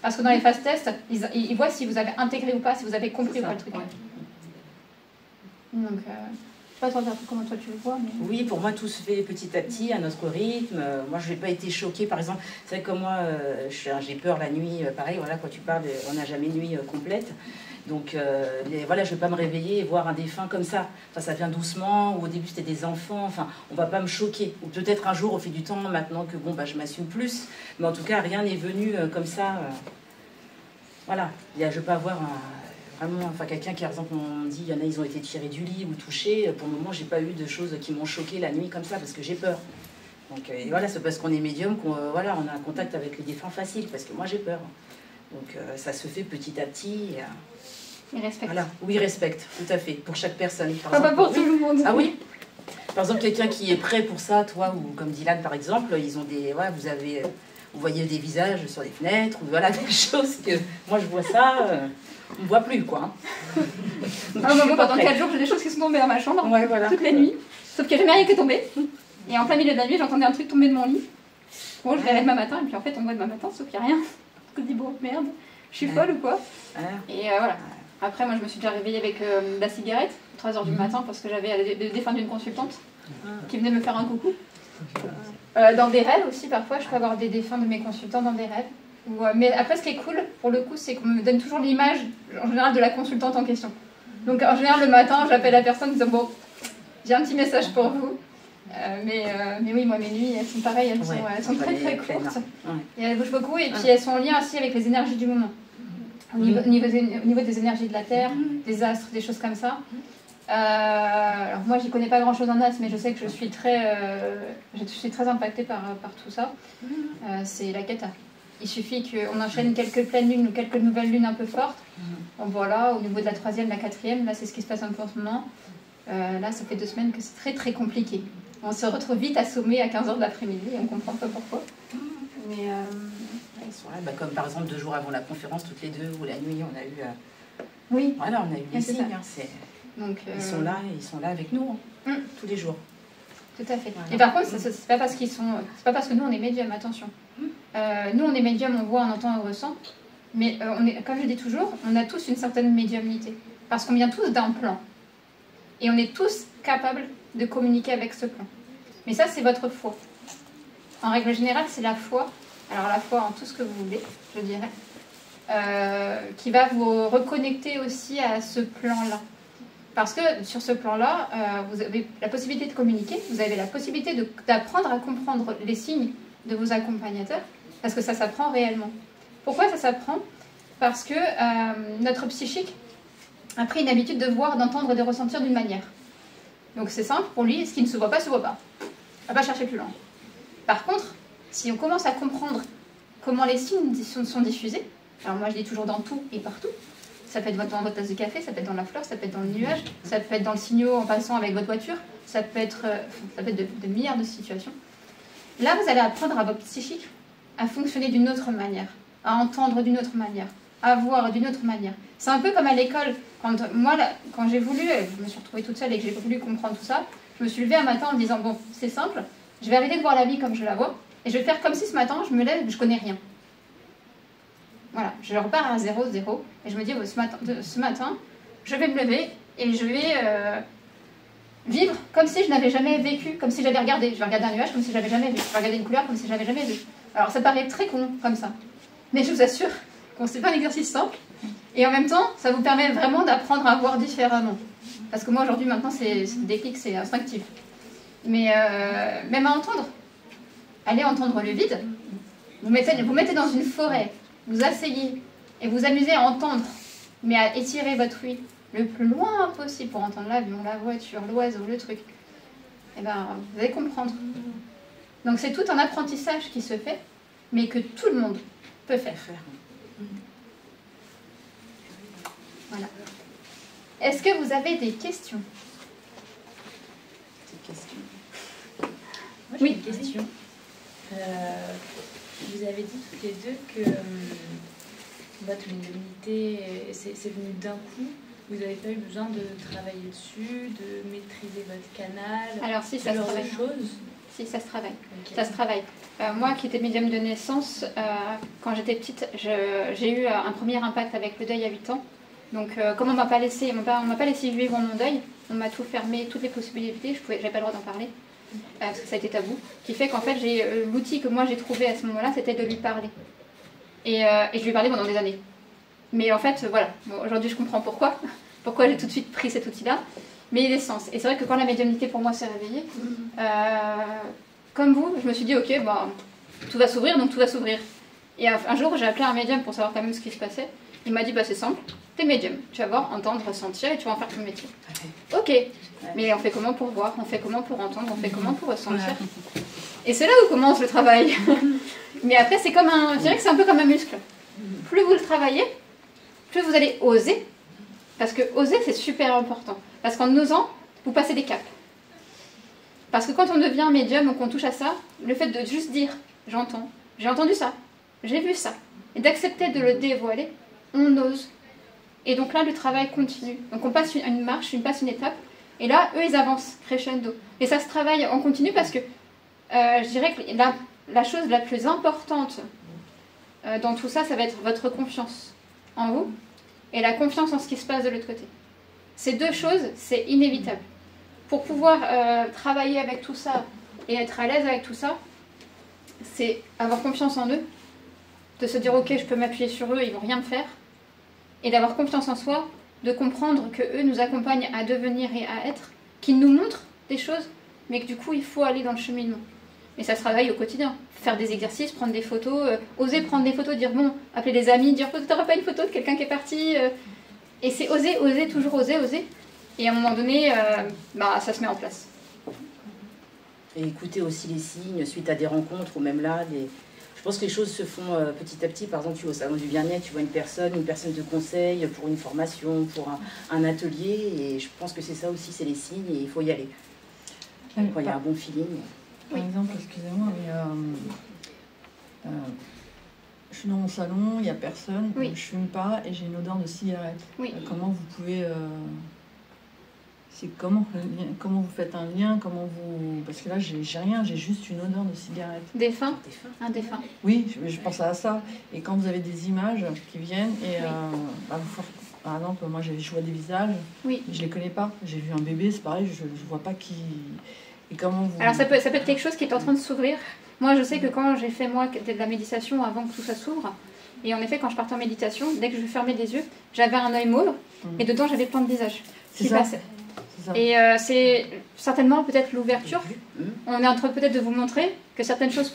Parce que dans les phases tests, ils voient si vous avez intégré ou pas, si vous avez compris ou pas le truc. Donc, je ne sais pas comment toi tu le vois. Mais... Oui, pour moi, tout se fait petit à petit, à notre rythme. Moi, je n'ai pas été choquée, par exemple. C'est vrai que moi, j'ai peur la nuit. Pareil, voilà, quand tu parles, on n'a jamais nuit complète. Donc, voilà, je ne vais pas me réveiller et voir un défunt comme ça. Enfin, ça vient doucement, ou au début, c'était des enfants. Enfin, on ne va pas me choquer. Ou peut-être un jour, au fil du temps, maintenant que, je m'assume plus. Mais en tout cas, rien n'est venu comme ça. Voilà, je ne vais pas avoir vraiment, quelqu'un qui, par exemple, on dit, il y en a, ils ont été tirés du lit ou touchés. Pour le moment, j'ai pas eu de choses qui m'ont choqué la nuit comme ça, parce que j'ai peur. Donc, et voilà, c'est parce qu'on est médium qu'on on a un contact avec les défunts facile, parce que moi, j'ai peur. Donc, ça se fait petit à petit. Ils respectent. Voilà, oui, ils respectent, tout à fait, pour chaque personne. Pas pour tout le monde. Ah oui. Par exemple, quelqu'un qui est prêt pour ça, toi, ou comme Dylan, par exemple, ils ont des... Voilà, vous voyez des visages sur les fenêtres, ou voilà, des choses que... Moi, je vois ça... on ne voit plus, quoi. Moi, pendant 4 jours, j'ai des choses qui sont tombées dans ma chambre, voilà. toute la nuit. Sauf qu'il n'y a jamais rien qui est tombé. Et en plein milieu de la nuit, j'entendais un truc tomber de mon lit. Bon, je verrai demain matin, et puis en fait, on voit demain matin, sauf qu'il n'y a rien. Je me dis, bon, merde, je suis folle ou quoi? Et voilà. Après, moi, je me suis déjà réveillée avec de la cigarette, 3h du matin, parce que j'avais le défunt d'une consultante qui venait me faire un coucou. Dans des rêves aussi, parfois, je peux avoir des défunts de mes consultants dans des rêves. Mais après, ce qui est cool, pour le coup, c'est qu'on me donne toujours l'image, en général, de la consultante en question. Donc, en général, le matin, j'appelle la personne en disant, bon, j'ai un petit message pour vous. Mais oui, moi, mes nuits, elles sont pareilles, elles sont très très courtes. Et elles bougent beaucoup, et puis elles sont en lien aussi avec les énergies du moment. Au niveau des énergies de la Terre, des astres, des choses comme ça. Alors moi, j'y connais pas grand-chose en astres, mais je sais que je suis très impactée par tout ça. C'est la cata. Il suffit qu'on enchaîne quelques pleines lunes ou quelques nouvelles lunes un peu fortes. Donc voilà, au niveau de la 3e, la 4e, là c'est ce qui se passe un peu en ce moment. Là, ça fait 2 semaines que c'est très très compliqué. On se retrouve vite assommé à 15h de l'après-midi, on ne comprend pas pourquoi. Mais ils sont là, comme par exemple 2 jours avant la conférence, toutes les deux, ou la nuit, on a eu... Oui. Voilà, on a eu des signes. Donc, ils sont là avec nous, tous les jours. Tout à fait. Voilà. Et par contre, c'est pas parce c'est pas parce que nous on est médium, attention. Nous on est médium, on voit, on entend, on ressent. Mais comme je dis toujours, on a tous une certaine médiumnité. Parce qu'on vient tous d'un plan. Et on est tous capables de communiquer avec ce plan. Mais ça, c'est votre foi. En règle générale, c'est la foi. Alors la foi en tout ce que vous voulez, je dirais. Qui va vous reconnecter aussi à ce plan-là. Parce que sur ce plan-là, vous avez la possibilité de communiquer, vous avez la possibilité d'apprendre à comprendre les signes de vos accompagnateurs, parce que ça s'apprend réellement. Pourquoi ça s'apprend? Parce que notre psychique a pris une habitude de voir, d'entendre et de ressentir d'une manière. Donc c'est simple, pour lui, ce qui ne se voit pas, se voit pas. On ne va pas chercher plus loin. Par contre, si on commence à comprendre comment les signes sont diffusés, alors moi je dis toujours dans tout et partout, Ça peut être dans votre tasse de café, ça peut être dans la fleur, ça peut être dans le nuage, ça peut être dans le signaux en passant avec votre voiture, ça peut être de milliards de situations. Là, vous allez apprendre à votre psychique à fonctionner d'une autre manière, à entendre d'une autre manière, à voir d'une autre manière. C'est un peu comme à l'école. Quand j'ai voulu, je me suis retrouvée toute seule et que j'ai voulu comprendre tout ça, je me suis levée un matin en me disant, bon, c'est simple, je vais arrêter de voir la vie comme je la vois, et je vais faire comme si ce matin, je me lève et je connais rien. Voilà, je repars à 0, 0, et je me dis, ce matin, je vais me lever et je vais vivre comme si je n'avais jamais vécu, comme si j'avais regardé. Je vais regarder un nuage comme si je l'avais jamais vu. Je vais regarder une couleur comme si je l'avais jamais vu. Alors ça paraît très con comme ça, mais je vous assure que c'est pas un exercice simple. Et en même temps, ça vous permet vraiment d'apprendre à voir différemment. Parce que moi aujourd'hui, maintenant, c'est déclic, c'est instinctif. Mais même à entendre. Allez entendre le vide. Vous mettez dans une forêt, vous asseyez et vous amusez à entendre, mais à étirer votre ouïe le plus loin possible pour entendre l'avion, la voiture, l'oiseau, le truc. Et ben, vous allez comprendre. Donc c'est tout un apprentissage qui se fait, mais que tout le monde peut faire. Voilà. Est-ce que vous avez des questions? Moi, j'ai une question. Vous avez dit toutes les deux que votre médiumnité, c'est venu d'un coup. Vous n'avez pas eu besoin de travailler dessus, de maîtriser votre canal. Alors si, ça se travaille. Si, ça se travaille. Okay. Ça se travaille. Moi qui étais médium de naissance, quand j'étais petite, j'ai eu un premier impact avec le deuil à 8 ans. Donc comme on m'a pas laissé vivre mon deuil, on m'a tout fermé, toutes les possibilités, j'avais pas le droit d'en parler. Parce que ça a été tabou, qui fait qu'en fait l'outil que moi j'ai trouvé à ce moment-là, c'était de lui parler. Et je lui ai parlé pendant des années. Mais en fait, voilà, bon, aujourd'hui je comprends pourquoi j'ai tout de suite pris cet outil-là, mais il est sens. Et c'est vrai que quand la médiumnité pour moi s'est réveillée, comme vous, je me suis dit, ok, bah, tout va s'ouvrir, donc tout va s'ouvrir. Et un jour, j'ai appelé un médium pour savoir quand même ce qui se passait. Il m'a dit, bah, c'est simple, t'es médium, tu vas voir, entendre, ressentir, et tu vas en faire ton métier. Ok, mais on fait comment pour voir, on fait comment pour entendre, on fait comment pour ressentir. Et c'est là où commence le travail. Mais après, c'est comme je dirais que c'est un peu comme un muscle. Plus vous le travaillez, plus vous allez oser. Parce que oser, c'est super important. Parce qu'en osant, vous passez des caps. Parce que quand on devient médium ou qu'on touche à ça, le fait de juste dire « j'entends, j'ai entendu ça, j'ai vu ça », et d'accepter de le dévoiler, on ose. Et donc là, le travail continue. Donc on passe une marche, on passe une étape, et là, eux, ils avancent crescendo. Et ça se travaille en continu parce que je dirais que la chose la plus importante dans tout ça, ça va être votre confiance en vous et la confiance en ce qui se passe de l'autre côté. Ces deux choses, c'est inévitable. Pour pouvoir travailler avec tout ça et être à l'aise avec tout ça, c'est avoir confiance en eux, de se dire ok, je peux m'appuyer sur eux, ils vont rien me faire, et d'avoir confiance en soi, de comprendre que eux nous accompagnent à devenir et à être, qu'ils nous montrent des choses, mais que du coup il faut aller dans le cheminement. Et ça se travaille au quotidien. Faire des exercices, prendre des photos, oser prendre des photos, dire bon, appeler des amis, dire t'aurais pas une photo de quelqu'un qui est parti et c'est oser, oser, toujours oser, oser. Et à un moment donné, ça se met en place. Et écouter aussi les signes suite à des rencontres ou même là, je pense que les choses se font petit à petit. Par exemple, tu vas au salon du bien-être, tu vois une personne te conseille pour une formation, pour un atelier. Et je pense que c'est ça aussi, c'est les signes et il faut y aller. Quand il y a un bon feeling. Par exemple, excusez-moi, mais je suis dans mon salon, il n'y a personne, je ne fume pas et j'ai une odeur de cigarette. Oui. Comment vous pouvez... comment vous faites un lien, parce que là, j'ai rien, j'ai juste une odeur de cigarette. Défunt. Un défunt. Oui, je pense à ça. Et quand vous avez des images qui viennent, et par exemple, moi, je vois des visages, mais je ne les connais pas. J'ai vu un bébé, c'est pareil, je ne vois pas qui... Et comment vous... Alors ça peut être quelque chose qui est en train de s'ouvrir. Moi je sais que quand j'ai fait de la méditation avant que tout ça s'ouvre, et en effet quand je partais en méditation, dès que je fermais les yeux, j'avais un œil mauve et dedans j'avais plein de visages. C'est ça. Et c'est certainement peut-être l'ouverture. On est en train peut-être de vous montrer que certaines choses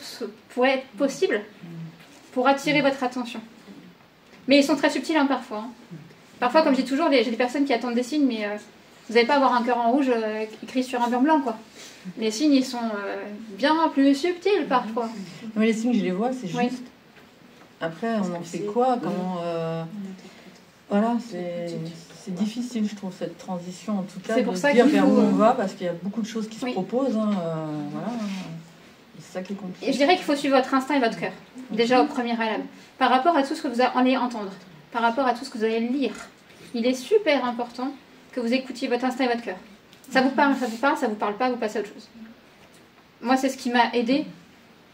pourraient être possibles pour attirer votre attention. Mais ils sont très subtils parfois. Parfois, comme je dis toujours, j'ai des personnes qui attendent des signes, mais vous n'allez pas avoir un cœur en rouge écrit sur un mur blanc, quoi. Les signes, ils sont bien plus subtils parfois. Non, mais les signes, je les vois, c'est juste. Après, on en fait quoi? Comment Voilà, c'est difficile, je trouve, cette transition, en tout cas, c'est pour de ça dire qu'il vers où faut... on va, parce qu'il y a beaucoup de choses qui se Oui. proposent. Hein, voilà. C'est ça qui est compliqué. Et je dirais qu'il faut suivre votre instinct et votre cœur, déjà au premier préalable. Par rapport à tout ce que vous allez entendre, par rapport à tout ce que vous allez lire, il est super important que vous écoutiez votre instinct et votre cœur. Ça vous parle, ça vous parle pas, vous passez à autre chose. Moi, c'est ce qui m'a aidée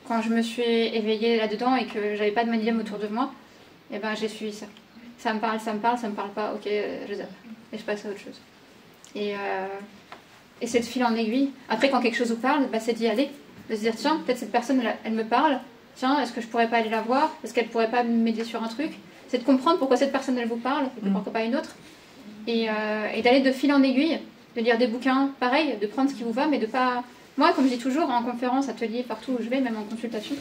quand je me suis éveillée là-dedans et que j'avais pas de médium autour de moi. Et ben, j'ai suivi ça. Ça me parle, ça me parle pas, ok, je zappe. Et je passe à autre chose. Et c'est de fil en aiguille. Après, quand quelque chose vous parle, bah, c'est d'y aller. De se dire, tiens, peut-être cette personne, elle me parle. Tiens, est-ce que je pourrais pas aller la voir? Est-ce qu'elle pourrait pas m'aider sur un truc? C'est de comprendre pourquoi cette personne, elle vous parle, et pourquoi pas une autre. Et d'aller de fil en aiguille, de lire des bouquins, pareil, de prendre ce qui vous va, mais de pas... Moi, comme je dis toujours, en conférence, atelier, partout où je vais, même en consultation,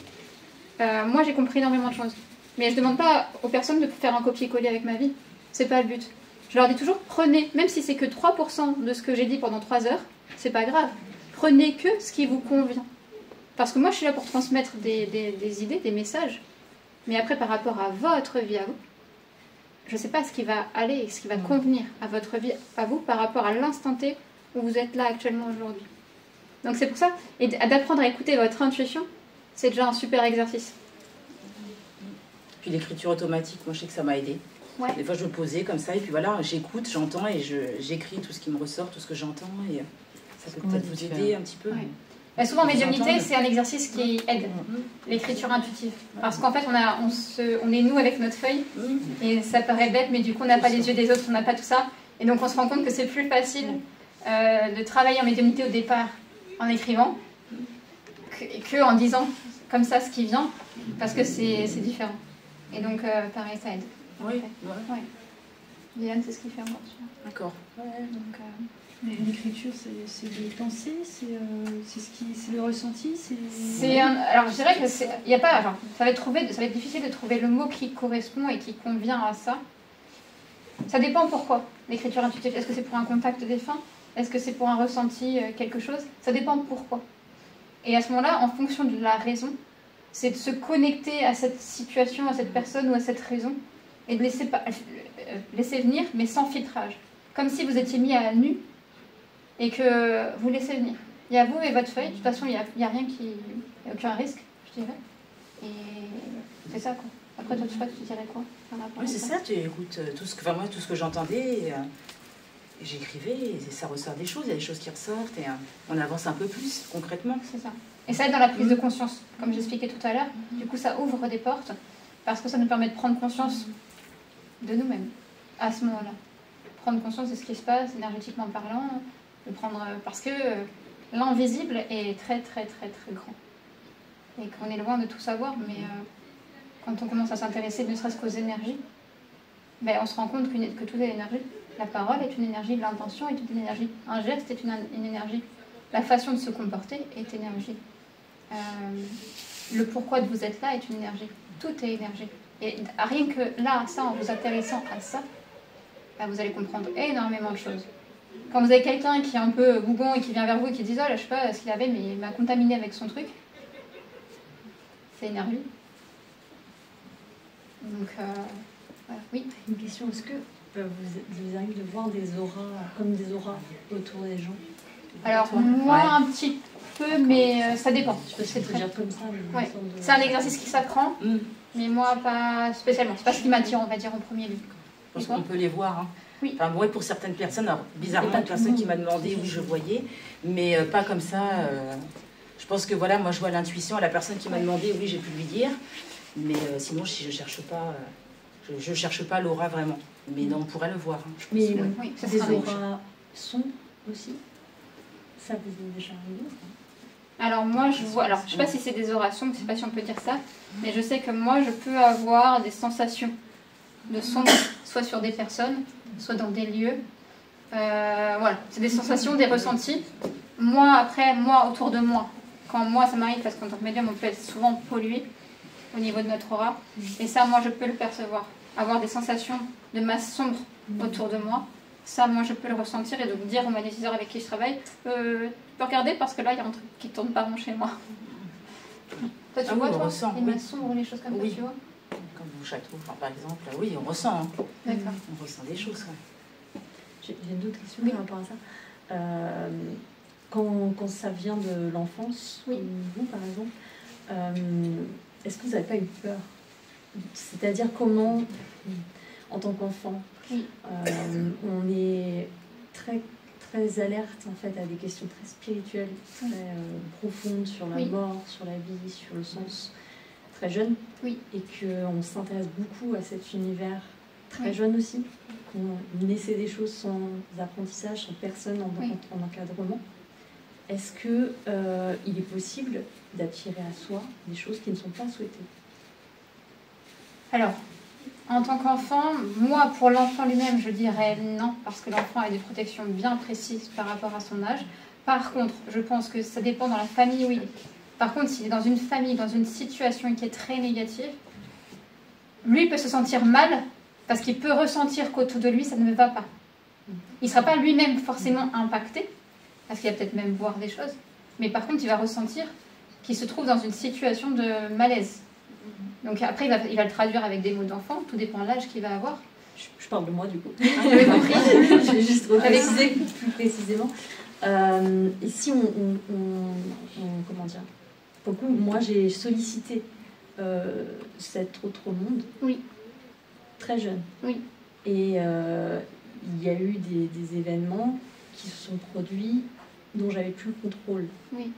moi, j'ai compris énormément de choses. Mais je demande pas aux personnes de faire un copier-coller avec ma vie. C'est pas le but. Je leur dis toujours, prenez, même si c'est que 3% de ce que j'ai dit pendant 3 heures, c'est pas grave. Prenez que ce qui vous convient. Parce que moi, je suis là pour transmettre des idées, des messages. Mais après, par rapport à votre vie à vous, je ne sais pas ce qui va aller, ce qui va convenir à votre vie à vous par rapport à l'instant T où vous êtes là actuellement aujourd'hui. Donc c'est pour ça, et d'apprendre à écouter votre intuition, c'est déjà un super exercice. Puis l'écriture automatique, moi je sais que ça m'a aidé. Ouais. Des fois je me posais comme ça et puis voilà, j'écoute, j'entends et j'écris tout ce qui me ressort, tout ce que j'entends et ça peut peut-être vous aider un petit peu. Ouais. Et souvent, médiumnité, c'est un exercice qui aide l'écriture intuitive. Parce qu'en fait, on est nous avec notre feuille, et ça paraît bête, mais du coup, on n'a pas les yeux des autres, on n'a pas tout ça. Et donc, on se rend compte que c'est plus facile de travailler en médiumnité au départ en écrivant que en disant comme ça ce qui vient, parce que c'est différent. Et donc, pareil, ça aide. Oui. Ouais. Diane, c'est ce qu'il fait encore. D'accord. Ouais, donc... Mais l'écriture, c'est des pensées, c'est le ressenti, alors je dirais que il y a pas, enfin, ça va être difficile de trouver le mot qui correspond et qui convient à ça. Ça dépend pourquoi l'écriture intuitive. Est-ce que c'est pour un contact défunt? Est-ce que c'est pour un ressenti, quelque chose? Ça dépend pourquoi. Et à ce moment-là, en fonction de la raison, c'est de se connecter à cette situation, à cette personne ou à cette raison et de laisser venir, mais sans filtrage. Comme si vous étiez mis à nu et que vous laissez venir. Il y a vous et votre feuille, de toute façon, il n'y a rien qui... Il n'y a aucun risque, je dirais. Et c'est ça, quoi. Après, toi, tu dirais quoi? Oui, c'est ça, tu écoutes tout ce que j'entendais, et j'écrivais, et ça ressort des choses, il y a des choses qui ressortent, et on avance un peu plus, concrètement. C'est ça. Et ça aide dans la prise de conscience, comme j'expliquais tout à l'heure. Du coup, ça ouvre des portes, parce que ça nous permet de prendre conscience de nous-mêmes, à ce moment-là. Prendre conscience de ce qui se passe, énergétiquement parlant, parce que l'invisible est très très très très grand et qu'on est loin de tout savoir, mais quand on commence à s'intéresser ne serait-ce qu'aux énergies, ben, on se rend compte que tout est énergie. La parole est une énergie, l'intention est une énergie, un geste est une énergie, la façon de se comporter est énergie, le pourquoi de vous êtes là est une énergie, tout est énergie. Et rien que là, ça, en vous intéressant à ça, ben, vous allez comprendre énormément de choses. Quand vous avez quelqu'un qui est un peu bougon et qui vient vers vous et qui dit « Oh, là, je sais pas ce qu'il avait, mais il m'a contaminé avec son truc », c'est énergie. Donc, voilà. Oui. Une question, est-ce que vous arrivez de voir des auras, comme des auras autour des gens? Alors, moi, un petit peu, mais ça dépend. Je sais pas si c'est dire comme ça. Mais ouais. C'est un exercice qui s'apprend, mais moi, pas spécialement. C'est pas ce qui m'attire, on va dire, en premier lieu. Je pense qu'on peut les voir. Hein. Oui. Enfin, moi, pour certaines personnes, alors, bizarrement, une personne qui m'a demandé où je voyais, mais pas comme ça. Je pense que voilà, moi, je vois l'intuition à la personne qui m'a demandé, oui, j'ai pu lui dire, mais sinon, je cherche pas. Je cherche pas l'aura vraiment, mais non, on pourrait le voir. Hein, je pense. Mais oui, ça des auras sont aussi. Ça vous est déjà arrivé? Alors moi, je vois. Alors, je sais pas si c'est des auras sombres, je sais pas si on peut dire ça, mais je sais que moi, je peux avoir des sensations de sombre, soit sur des personnes, soit dans des lieux. Voilà, c'est des sensations, des ressentis. Moi, après, moi, autour de moi, quand moi, ça m'arrive, parce qu'en tant que médium, on peut être souvent pollué au niveau de notre aura. Et ça, moi, je peux le percevoir. Avoir des sensations de masse sombre autour de moi. Ça, moi, je peux le ressentir et donc dire au magnétiseur avec qui je travaille, tu peux regarder parce que là, il y a un truc qui tourne pas rond chez moi. Toi, tu vois, toi, les masses sombres ou les choses comme ça, tu vois? Quand bouche à tout. Enfin, par exemple, oui, on ressent. Hein. D'accord. On ressent des choses. Ouais. J'ai une autre question par rapport à ça. Quand ça vient de l'enfance, comme vous par exemple, est-ce que vous n'avez pas eu peur? C'est-à-dire comment, en tant qu'enfant, on est très, très alerte en fait, à des questions très spirituelles, très profondes sur la mort, sur la vie, sur le sens, très jeune, et qu'on s'intéresse beaucoup à cet univers très jeune aussi, qu'on essaie des choses sans apprentissage, sans personne en encadrement. Est-ce qu'il est possible d'attirer à soi des choses qui ne sont pas souhaitées? Alors, en tant qu'enfant, moi, pour l'enfant lui-même, je dirais non, parce que l'enfant a des protections bien précises par rapport à son âge. Par contre, je pense que ça dépend dans la famille où il est. Par contre, s'il est dans une famille, dans une situation qui est très négative, lui peut se sentir mal, parce qu'il peut ressentir qu'autour de lui, ça ne va pas. Il ne sera pas lui-même forcément impacté, parce qu'il va peut-être même voir des choses, mais par contre, il va ressentir qu'il se trouve dans une situation de malaise. Donc après, il va le traduire avec des mots d'enfant, tout dépend de l'âge qu'il va avoir. Je parle de moi, du coup. J'avais compris. Je vais juste repréciser plus précisément. Ici, comment dire? Pour le coup, moi, j'ai sollicité cet autre monde très jeune. Oui. Et il y a eu des événements qui se sont produits dont j'avais plus le contrôle. Oui.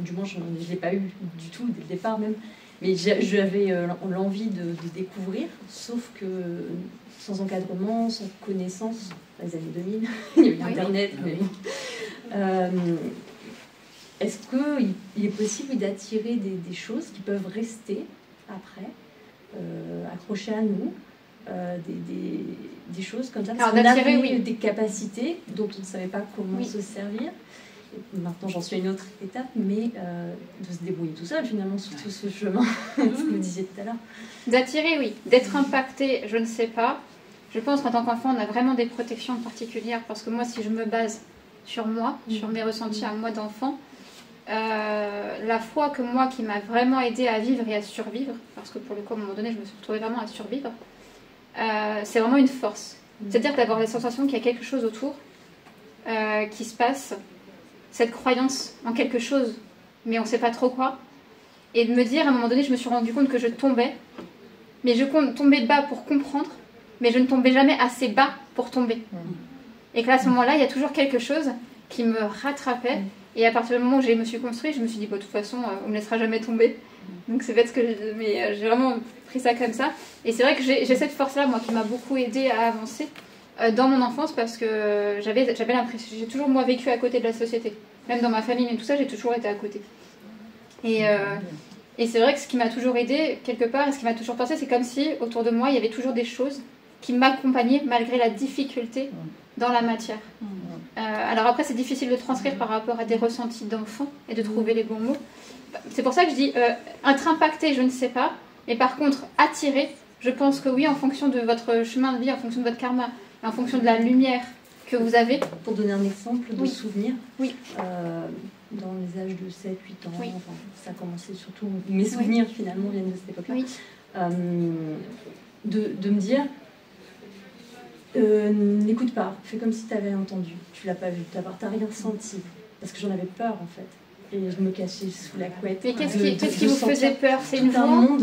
Du moins, je ne l'ai pas eu du tout, dès le départ même. Mais j'avais l'envie de découvrir, sauf que sans encadrement, sans connaissance, dans les années 2000, il y a eu Internet. Est-ce qu'il est possible d'attirer des choses qui peuvent rester après, accrochées à nous, des choses comme ça? Parce qu'on avait des capacités dont on ne savait pas comment se servir. Maintenant, j'en suis à une autre étape, mais de se débrouiller tout seul, finalement, sur tout ce chemin, ce que vous disiez tout à l'heure. D'attirer, oui. D'être impacté, je ne sais pas. Je pense qu'en tant qu'enfant, on a vraiment des protections particulières, parce que moi, si je me base sur moi, sur mes ressentis à moi d'enfant, la foi que moi, qui m'a vraiment aidé à vivre et à survivre, parce que pour le coup, à un moment donné, je me suis retrouvée vraiment à survivre, c'est vraiment une force. C'est-à-dire d'avoir la sensation qu'il y a quelque chose autour qui se passe, cette croyance en quelque chose, mais on ne sait pas trop quoi. Et de me dire, à un moment donné, je me suis rendu compte que je tombais, mais je tombais bas pour comprendre, mais je ne tombais jamais assez bas pour tomber. Et que là, à ce moment-là, il y a toujours quelque chose qui me rattrapait. Et à partir du moment où je me suis construite, je me suis dit, bon, de toute façon, on ne me laissera jamais tomber. Donc c'est bête ce que mais j'ai vraiment pris ça comme ça. Et c'est vrai que j'ai cette force-là, moi, qui m'a beaucoup aidée à avancer dans mon enfance, parce que j'avais l'impression, j'ai toujours moi vécu à côté de la société, même dans ma famille, mais tout ça, j'ai toujours été à côté. Et c'est vrai que ce qui m'a toujours aidée quelque part, et ce qui m'a toujours pensé, c'est comme si autour de moi il y avait toujours des choses qui m'accompagnaient malgré la difficulté dans la matière. Alors après, c'est difficile de transcrire par rapport à des ressentis d'enfant et de trouver les bons mots. C'est pour ça que je dis être impacté, je ne sais pas, mais par contre attiré, je pense que oui, en fonction de votre chemin de vie, en fonction de votre karma, en fonction de la lumière que vous avez. Pour donner un exemple de souvenir, dans les âges de 7-8 ans, enfin, ça a commencé surtout, mes souvenirs finalement viennent de cette époque-là, de me dire, n'écoute pas, fais comme si tu avais entendu, tu l'as pas vu, tu n'as rien senti, parce que j'en avais peur en fait. Et je me cachais sous la couette. Mais qu'est-ce qui vous faisait peur? C'est une voix?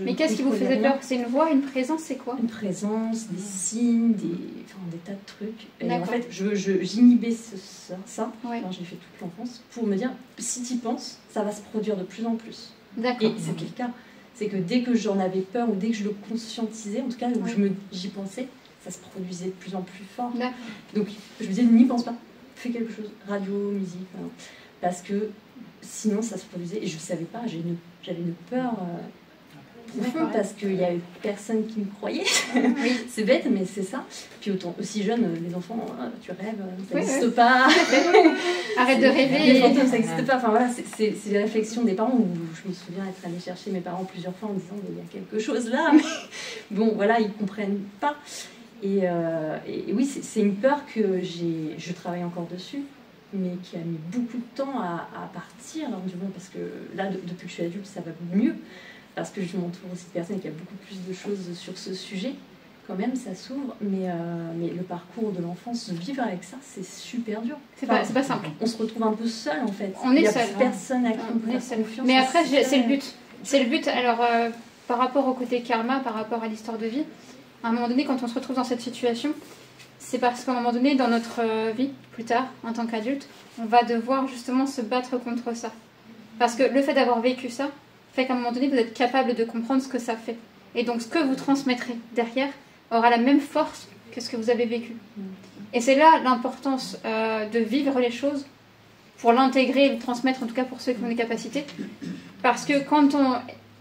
Mais qu'est-ce qui vous faisait peur? C'est une voix, une présence, c'est quoi? Une présence, des signes, des tas de trucs. Et en fait, j'inhibais ça, j'ai fait toute l'enfance, pour me dire, si tu y penses, ça va se produire de plus en plus. Et c'était le cas. C'est que dès que j'en avais peur, ou dès que je le conscientisais, en tout cas, où j'y pensais, ça se produisait de plus en plus fort. Donc, je me disais, n'y pense pas, fais quelque chose, radio, musique, parce que sinon ça se produisait et je ne savais pas, j'avais une peur profonde parce qu'il n'y avait personne qui me croyait. C'est bête, mais c'est ça. Puis autant, aussi jeune, les enfants, tu rêves, ça n'existe pas. Arrête de rêver. Les fantômes, ça n'existe pas. Enfin voilà, c'est les réflexions des parents où je me souviens être allée chercher mes parents plusieurs fois en disant il y a quelque chose là, mais bon voilà, ils ne comprennent pas. Et oui, c'est une peur que je travaille encore dessus, mais qui a mis beaucoup de temps à partir, du moins, parce que là, depuis que je suis adulte, ça va mieux. parce que je m'entoure aussi de personnes qui ont beaucoup plus de choses sur ce sujet. Quand même, ça s'ouvre, mais le parcours de l'enfance, vivre avec ça, c'est super dur. C'est pas simple. On se retrouve un peu seul, en fait. On est seul. Il n'y a personne à qui on peut faire confiance. Mais après, c'est le but. C'est le but. Alors, par rapport au côté karma, par rapport à l'histoire de vie, à un moment donné, quand on se retrouve dans cette situation, c'est parce qu'à un moment donné, dans notre vie, plus tard, en tant qu'adulte, on va devoir justement se battre contre ça. Parce que le fait d'avoir vécu ça fait qu'à un moment donné, vous êtes capable de comprendre ce que ça fait. Et donc, ce que vous transmettrez derrière aura la même force que ce que vous avez vécu. Et c'est là l'importance de vivre les choses pour l'intégrer et le transmettre, en tout cas pour ceux qui ont des capacités. Parce que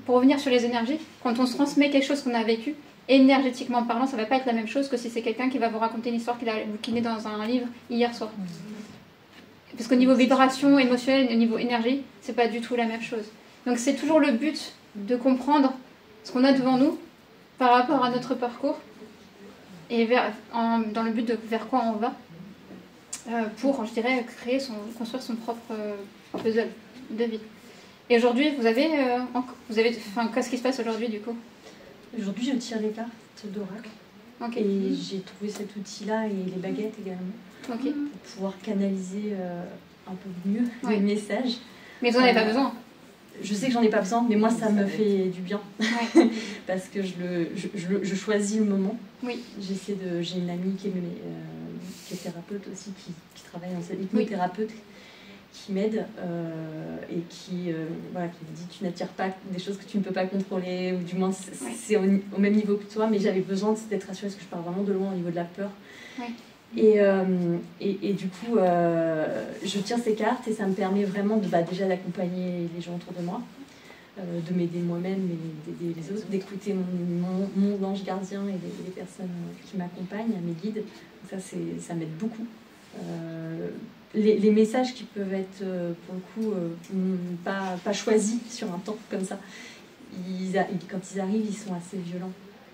pour revenir sur les énergies, quand on se transmet quelque chose qu'on a vécu, énergétiquement parlant, ça ne va pas être la même chose que si c'est quelqu'un qui va vous raconter une histoire qu'il a bouquinée dans un livre hier soir. Parce qu'au niveau vibration émotionnelle, au niveau énergie, c'est pas du tout la même chose. Donc c'est toujours le but de comprendre ce qu'on a devant nous par rapport à notre parcours et dans le but de vers quoi on va pour, je dirais, construire son propre puzzle de vie. Et aujourd'hui, vous avez qu'est-ce qui se passe aujourd'hui du coup? Aujourd'hui, je tire les cartes d'oracle. Okay. Et j'ai trouvé cet outil-là et les baguettes également. Okay. Pour pouvoir canaliser un peu mieux les messages. Mais vous n'en avez pas besoin. Je sais que j'en ai pas besoin, mais moi ça me fait du bien. Ouais. Parce que je choisis le moment. Oui. J'ai une amie qui est thérapeute aussi, qui travaille dans cette hypnothérapeute, qui m'aide et qui me dit tu n'attires pas des choses que tu ne peux pas contrôler, ou du moins c'est au même niveau que toi, mais j'avais besoin d'être rassurée parce que je pars vraiment de loin au niveau de la peur. Ouais. Et du coup, je tire ces cartes et ça me permet vraiment déjà d'accompagner les gens autour de moi, de m'aider moi-même et d'aider les autres, d'écouter mon ange gardien et les personnes qui m'accompagnent, mes guides. Donc ça m'aide beaucoup. Les messages qui peuvent être, pour le coup, pas choisis sur un temps comme ça, quand ils arrivent, ils sont assez violents.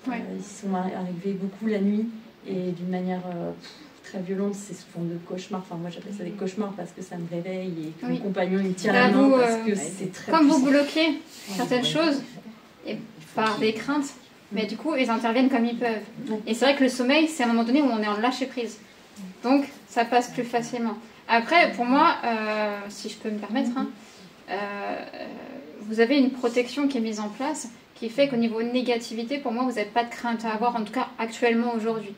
Ouais. Ils sont arrivés beaucoup la nuit et d'une manière très violente, c'est sous forme de cauchemar. Enfin, moi j'appelle ça des cauchemars parce que ça me réveille et que mon compagnon il me tient la main parce que c'est très comme puissant. Vous bloquez certaines choses et par des craintes, mais du coup ils interviennent comme ils peuvent. Et c'est vrai que le sommeil, c'est à un moment donné où on est en lâcher prise. Donc ça passe plus facilement. Après, pour moi, si je peux me permettre, vous avez une protection qui est mise en place qui fait qu'au niveau négativité, pour moi, vous n'avez pas de crainte à avoir, en tout cas actuellement aujourd'hui.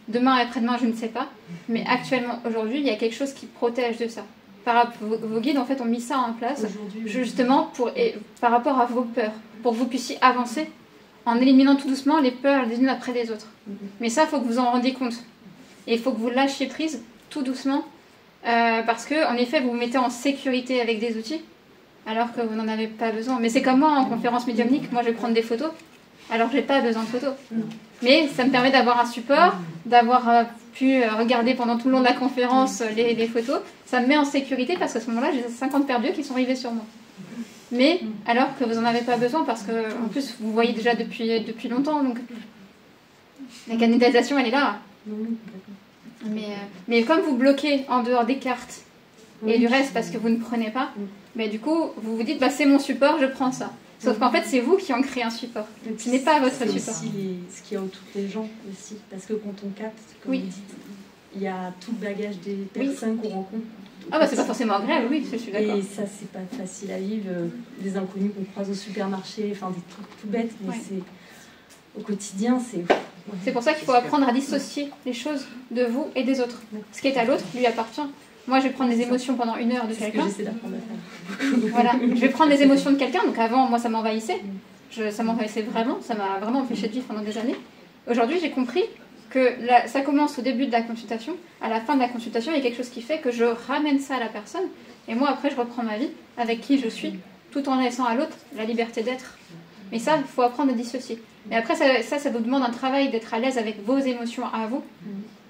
Demain et après-demain, je ne sais pas, mais actuellement aujourd'hui, il y a quelque chose qui protège de ça. Vos guides, en fait, ont mis ça en place justement par rapport à vos peurs, pour que vous puissiez avancer en éliminant tout doucement les peurs les unes après les autres. Mais ça, il faut que vous en rendiez compte. Et il faut que vous lâchiez prise tout doucement, parce que, en effet, vous vous mettez en sécurité avec des outils, alors que vous n'en avez pas besoin. Mais c'est comme moi en conférence médiumnique, moi je vais prendre des photos, alors que je n'ai pas besoin de photos. Mais ça me permet d'avoir un support, d'avoir pu regarder pendant tout le long de la conférence les photos. Ça me met en sécurité parce qu'à ce moment-là, j'ai 50 paires d'yeux qui sont rivés sur moi. Mais alors que vous n'en avez pas besoin parce que, en plus, vous voyez déjà depuis longtemps, donc la canalisation, elle est là. Mais comme vous bloquez en dehors des cartes et du reste parce que vous ne prenez pas, mais du coup, vous vous dites, c'est mon support, je prends ça. Sauf qu'en fait, c'est vous qui en créez un support. Ce n'est pas votre support. C'est aussi ce qu'il y a autour des gens aussi. Parce que quand on capte, comme vous dites, il y a tout le bagage des personnes qu'on rencontre. C'est pas forcément agréable, oui, je suis d'accord. Et ça, c'est pas facile à vivre. Les inconnus qu'on croise au supermarché, enfin des trucs tout bêtes, mais c'est au quotidien, c'est... C'est pour ça qu'il faut apprendre à dissocier les choses de vous et des autres. Ce qui est à l'autre lui appartient. Moi, je vais prendre les émotions pendant 1 heure de quelqu'un. J'essaie d'apprendre à faire. Voilà, je vais prendre les émotions de quelqu'un. Donc avant, moi, ça m'envahissait. Ça m'envahissait vraiment. Ça m'a vraiment empêché de vivre pendant des années. Aujourd'hui, j'ai compris que ça commence au début de la consultation. À la fin de la consultation, il y a quelque chose qui fait que je ramène ça à la personne. Et moi, après, je reprends ma vie avec qui je suis, tout en laissant à l'autre la liberté d'être. Mais ça, il faut apprendre à dissocier. Et après, ça vous demande un travail d'être à l'aise avec vos émotions à vous.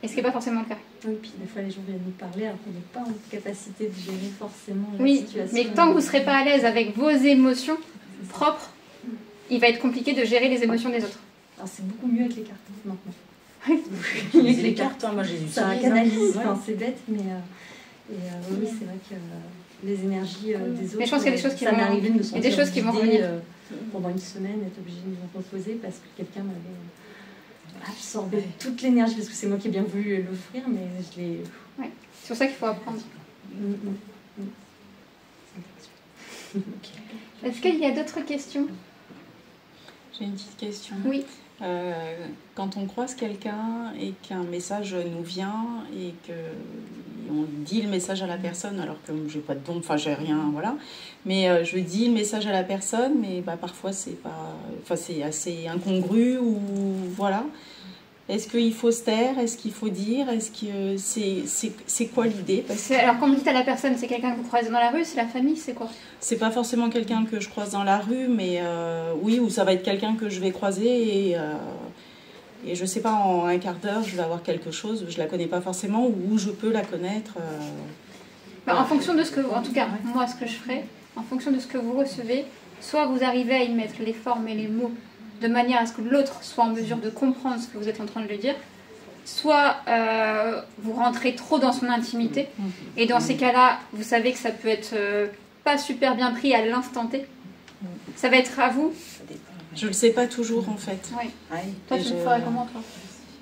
Et ce qui n'est pas forcément le cas. Oui, puis des fois les gens viennent nous parler alors qu'on n'est pas en capacité de gérer forcément la situation. Mais tant que vous ne serez pas à l'aise avec vos émotions propres, il va être compliqué de gérer les émotions des autres. Alors c'est beaucoup mieux avec les cartes maintenant. Oui, les cartes, moi j'ai ça canalise, c'est bête, mais oui, c'est vrai que les énergies des autres. Mais je pense qu'il y a des choses qui ça m'est arrivé de me sentir des choses qui vont vidée, revenir. Pendant une semaine, être obligée de me reposer parce que quelqu'un m'avait absorbé toute l'énergie, parce que c'est moi qui ai bien voulu l'offrir, mais je l'ai... Ouais. C'est pour ça qu'il faut apprendre. Est-ce qu'il y a d'autres questions? J'ai une petite question. Oui. Quand on croise quelqu'un et qu'un message nous vient et qu'on dit le message à la personne, alors que j'ai pas de don, enfin j'ai rien, voilà, mais je dis le message à la personne, mais bah, parfois c'est pas, enfin c'est assez incongru ou voilà. Est-ce qu'il faut se taire? Est-ce qu'il faut dire? Est-ce que c'est quoi l'idée? Alors quand vous dites à la personne, c'est quelqu'un que vous croisez dans la rue, c'est la famille, c'est quoi? C'est pas forcément quelqu'un que je croise dans la rue, mais oui, ou ça va être quelqu'un que je vais croiser et je sais pas, en un quart d'heure, je vais avoir quelque chose, je la connais pas forcément, ou je peux la connaître. En fonction de ce que, en tout cas, moi ce que je ferais, en fonction de ce que vous recevez, soit vous arrivez à y mettre les formes et les mots de manière à ce que l'autre soit en mesure de comprendre ce que vous êtes en train de lui dire, soit vous rentrez trop dans son intimité, et dans ces cas-là, vous savez que ça peut être pas super bien pris à l'instant T. Ça va être à vous. Je le sais pas toujours en fait. Oui. Ouais. Toi, tu le ferais comment, toi?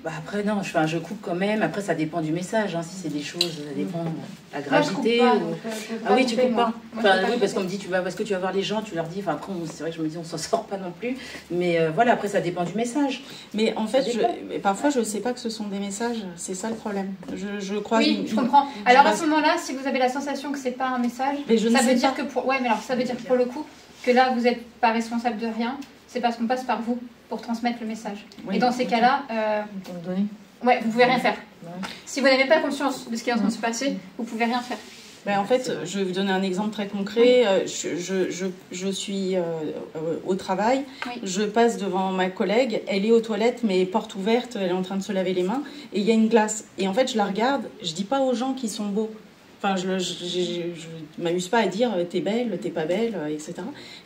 Bah après non, je coupe quand même. Après ça dépend du message, hein. Si c'est des choses, ça dépend de la gravité. Moi, je ou... coupe pas, donc, Ah oui, tu coupes pas. Enfin, oui, parce qu'on me dit parce que tu vas voir les gens, tu leur dis. Enfin après, c'est vrai que je me dis on s'en sort pas non plus. Mais voilà, après ça dépend du message. Mais en fait, parfois je sais pas que ce sont des messages. C'est ça le problème. Je crois. Oui, je comprends. Alors à ce moment-là, si vous avez la sensation que c'est pas un message, ça veut dire que ça veut dire pour le coup que là vous n'êtes pas responsable de rien. C'est parce qu'on passe par vous pour transmettre le message. Oui, et dans ces cas-là, vous pouvez rien faire. Ouais. Si vous n'avez pas conscience de ce qui est en train de se passer, vous pouvez rien faire. Ben en fait, je vais vous donner un exemple très concret. Je suis au travail, je passe devant ma collègue, elle est aux toilettes, mais porte ouverte, elle est en train de se laver les mains, et il y a une glace. Et en fait, je la regarde, je dis pas aux gens qu'ils sont beaux. Enfin, je m'amuse pas à dire t'es belle, t'es pas belle, etc.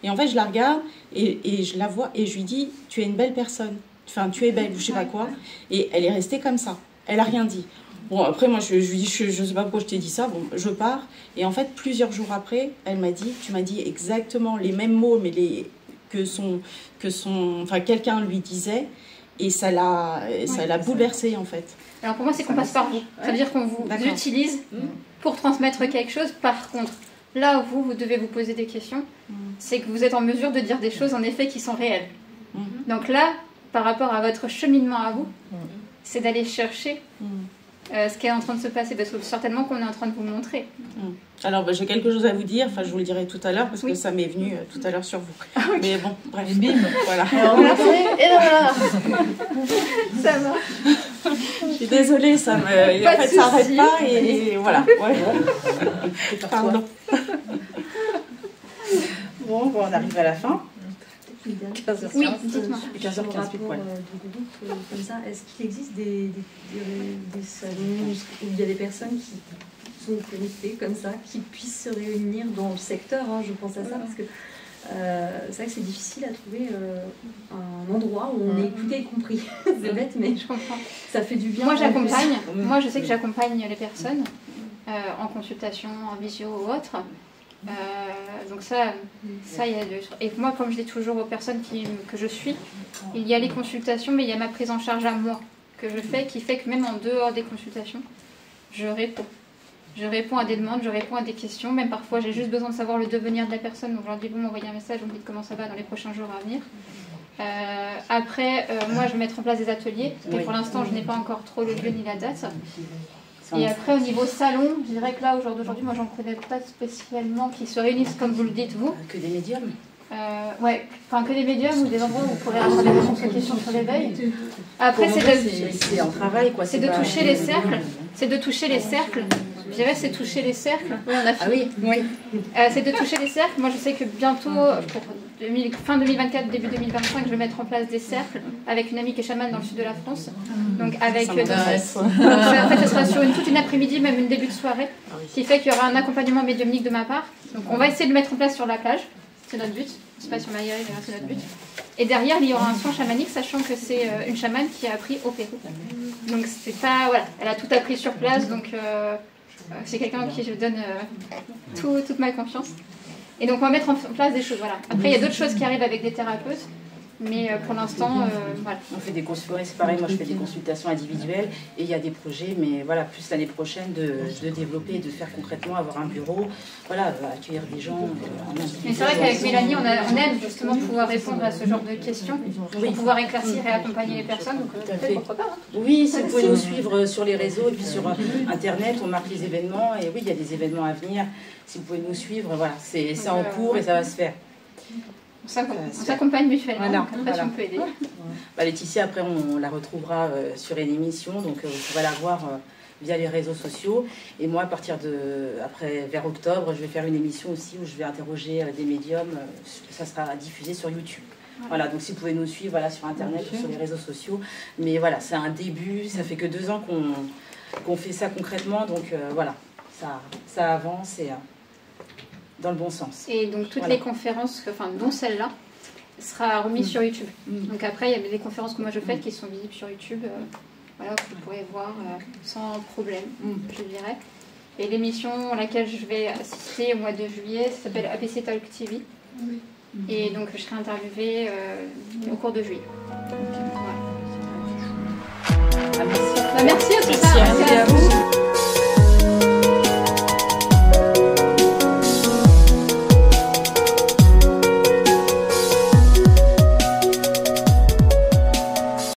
Et en fait, je la regarde et je la vois et je lui dis tu es une belle personne. Enfin, tu es belle ou je sais pas quoi. Et elle est restée comme ça. Elle a rien dit. Bon, après, moi, je lui dis je sais pas pourquoi je t'ai dit ça. Bon, je pars. Et en fait, plusieurs jours après, elle m'a dit tu m'as dit exactement les mêmes mots, mais enfin, quelqu'un lui disait. Et ça l'a bouleversée, en fait. Alors pour moi, c'est qu'on passe par vous. Ça veut dire qu'on vous utilise pour transmettre quelque chose. Par contre, là où vous devez vous poser des questions, c'est que vous êtes en mesure de dire des choses, en effet, qui sont réelles. Donc là, par rapport à votre cheminement à vous, c'est d'aller chercher ce qui est en train de se passer, parce que certainement qu'on est en train de vous montrer. Alors, j'ai quelque chose à vous dire, enfin, je vous le dirai tout à l'heure, parce que ça m'est venu tout à l'heure sur vous. Mais bon, bref. Et bim, voilà. Et là, ça va. Je suis désolée, ça s'arrête pas, et voilà. Ouais. Pardon. Bon, on arrive à la fin. 15h15. Oui, dites-moi. 15h15 pile poil. Comme ça, est-ce qu'il existe des salons où il y a des personnes qui sont connectées comme ça, qui puissent se réunir dans le secteur, je pense à ça, parce que c'est vrai que c'est difficile à trouver un endroit où on est écouté et compris. C'est bête, mais je comprends. Ça fait du bien. Moi, j'accompagne. Moi, je sais que j'accompagne les personnes en consultation, en visio ou autre. Donc ça il y a et moi, comme je dis toujours aux personnes que je suis, il y a les consultations, mais il y a ma prise en charge à moi que je fais, qui fait que même en dehors des consultations, je réponds. Je réponds à des demandes, je réponds à des questions. Même parfois, j'ai juste besoin de savoir le devenir de la personne. Donc, je leur dis, vous m'envoyez un message, vous me dites comment ça va dans les prochains jours à venir. Après, moi, je vais mettre en place des ateliers. Et pour l'instant, je n'ai pas encore trop le lieu ni la date. Et après, au niveau salon, je dirais que là, au jour d'aujourd'hui, moi, j'en connais pas spécialement qui se réunissent comme vous le dites, vous. Que des médiums. Que des médiums ou des endroits où vous pourrez avoir des questions sur l'éveil. Après, c'est en travail, quoi. C'est de toucher les cercles. C'est de toucher les cercles. Je dirais c'est toucher les cercles. Oui, on a fini. C'est de toucher les cercles. Moi, je sais que bientôt, pour fin 2024, début 2025, je vais mettre en place des cercles avec une amie qui est chamane dans le sud de la France. Donc, avec en fait, ce sera sur toute une après-midi, même une début de soirée, qui fait qu'il y aura un accompagnement médiumnique de ma part. Donc, on va essayer de le mettre en place sur la plage. C'est notre but. Je ne sais pas si on va y arriver, mais c'est notre but. Et derrière, il y aura un soin chamanique, sachant que c'est une chamane qui a appris au Pérou. Donc, c'est pas. Voilà, elle a tout appris sur place. Donc, c'est quelqu'un à qui je donne toute ma confiance. Et donc on va mettre en place des choses. Voilà. Après, il y a d'autres choses qui arrivent avec des thérapeutes. Mais pour l'instant, voilà. On fait des consultations, c'est pareil, moi je fais des consultations individuelles et il y a des projets, mais voilà, plus l'année prochaine de développer, de faire concrètement, avoir un bureau, voilà, accueillir des gens. Mais c'est vrai qu'avec Mélanie, on aime justement pouvoir répondre à ce genre de questions, pour pouvoir éclaircir et accompagner les personnes, donc peut-être pourquoi pas. Hein. Oui, si vous pouvez nous suivre sur les réseaux et puis sur Internet, on marque les événements, et oui, il y a des événements à venir, si vous pouvez nous suivre, voilà, c'est en cours et ça va se faire. On s'accompagne mutuellement, donc après on peut aider. Bah, Laetitia, après on la retrouvera sur une émission, donc vous pourrez la voir via les réseaux sociaux. Et moi, à partir après vers octobre, je vais faire une émission aussi où je vais interroger des médiums. Ça sera diffusé sur YouTube. Voilà, donc si vous pouvez nous suivre voilà, sur Internet ou sur les réseaux sociaux. Mais voilà, c'est un début, ça fait que 2 ans qu'on fait ça concrètement, donc voilà, ça avance et dans le bon sens. Et donc toutes les conférences, enfin dont celle-là, sera remise sur YouTube. Donc après, il y a des conférences que moi je fais qui sont visibles sur YouTube, voilà, que vous pourrez voir sans problème, je dirais. Et l'émission à laquelle je vais assister au mois de juillet, ça s'appelle ABC Talk TV. Et donc je serai interviewée au cours de juillet. Voilà.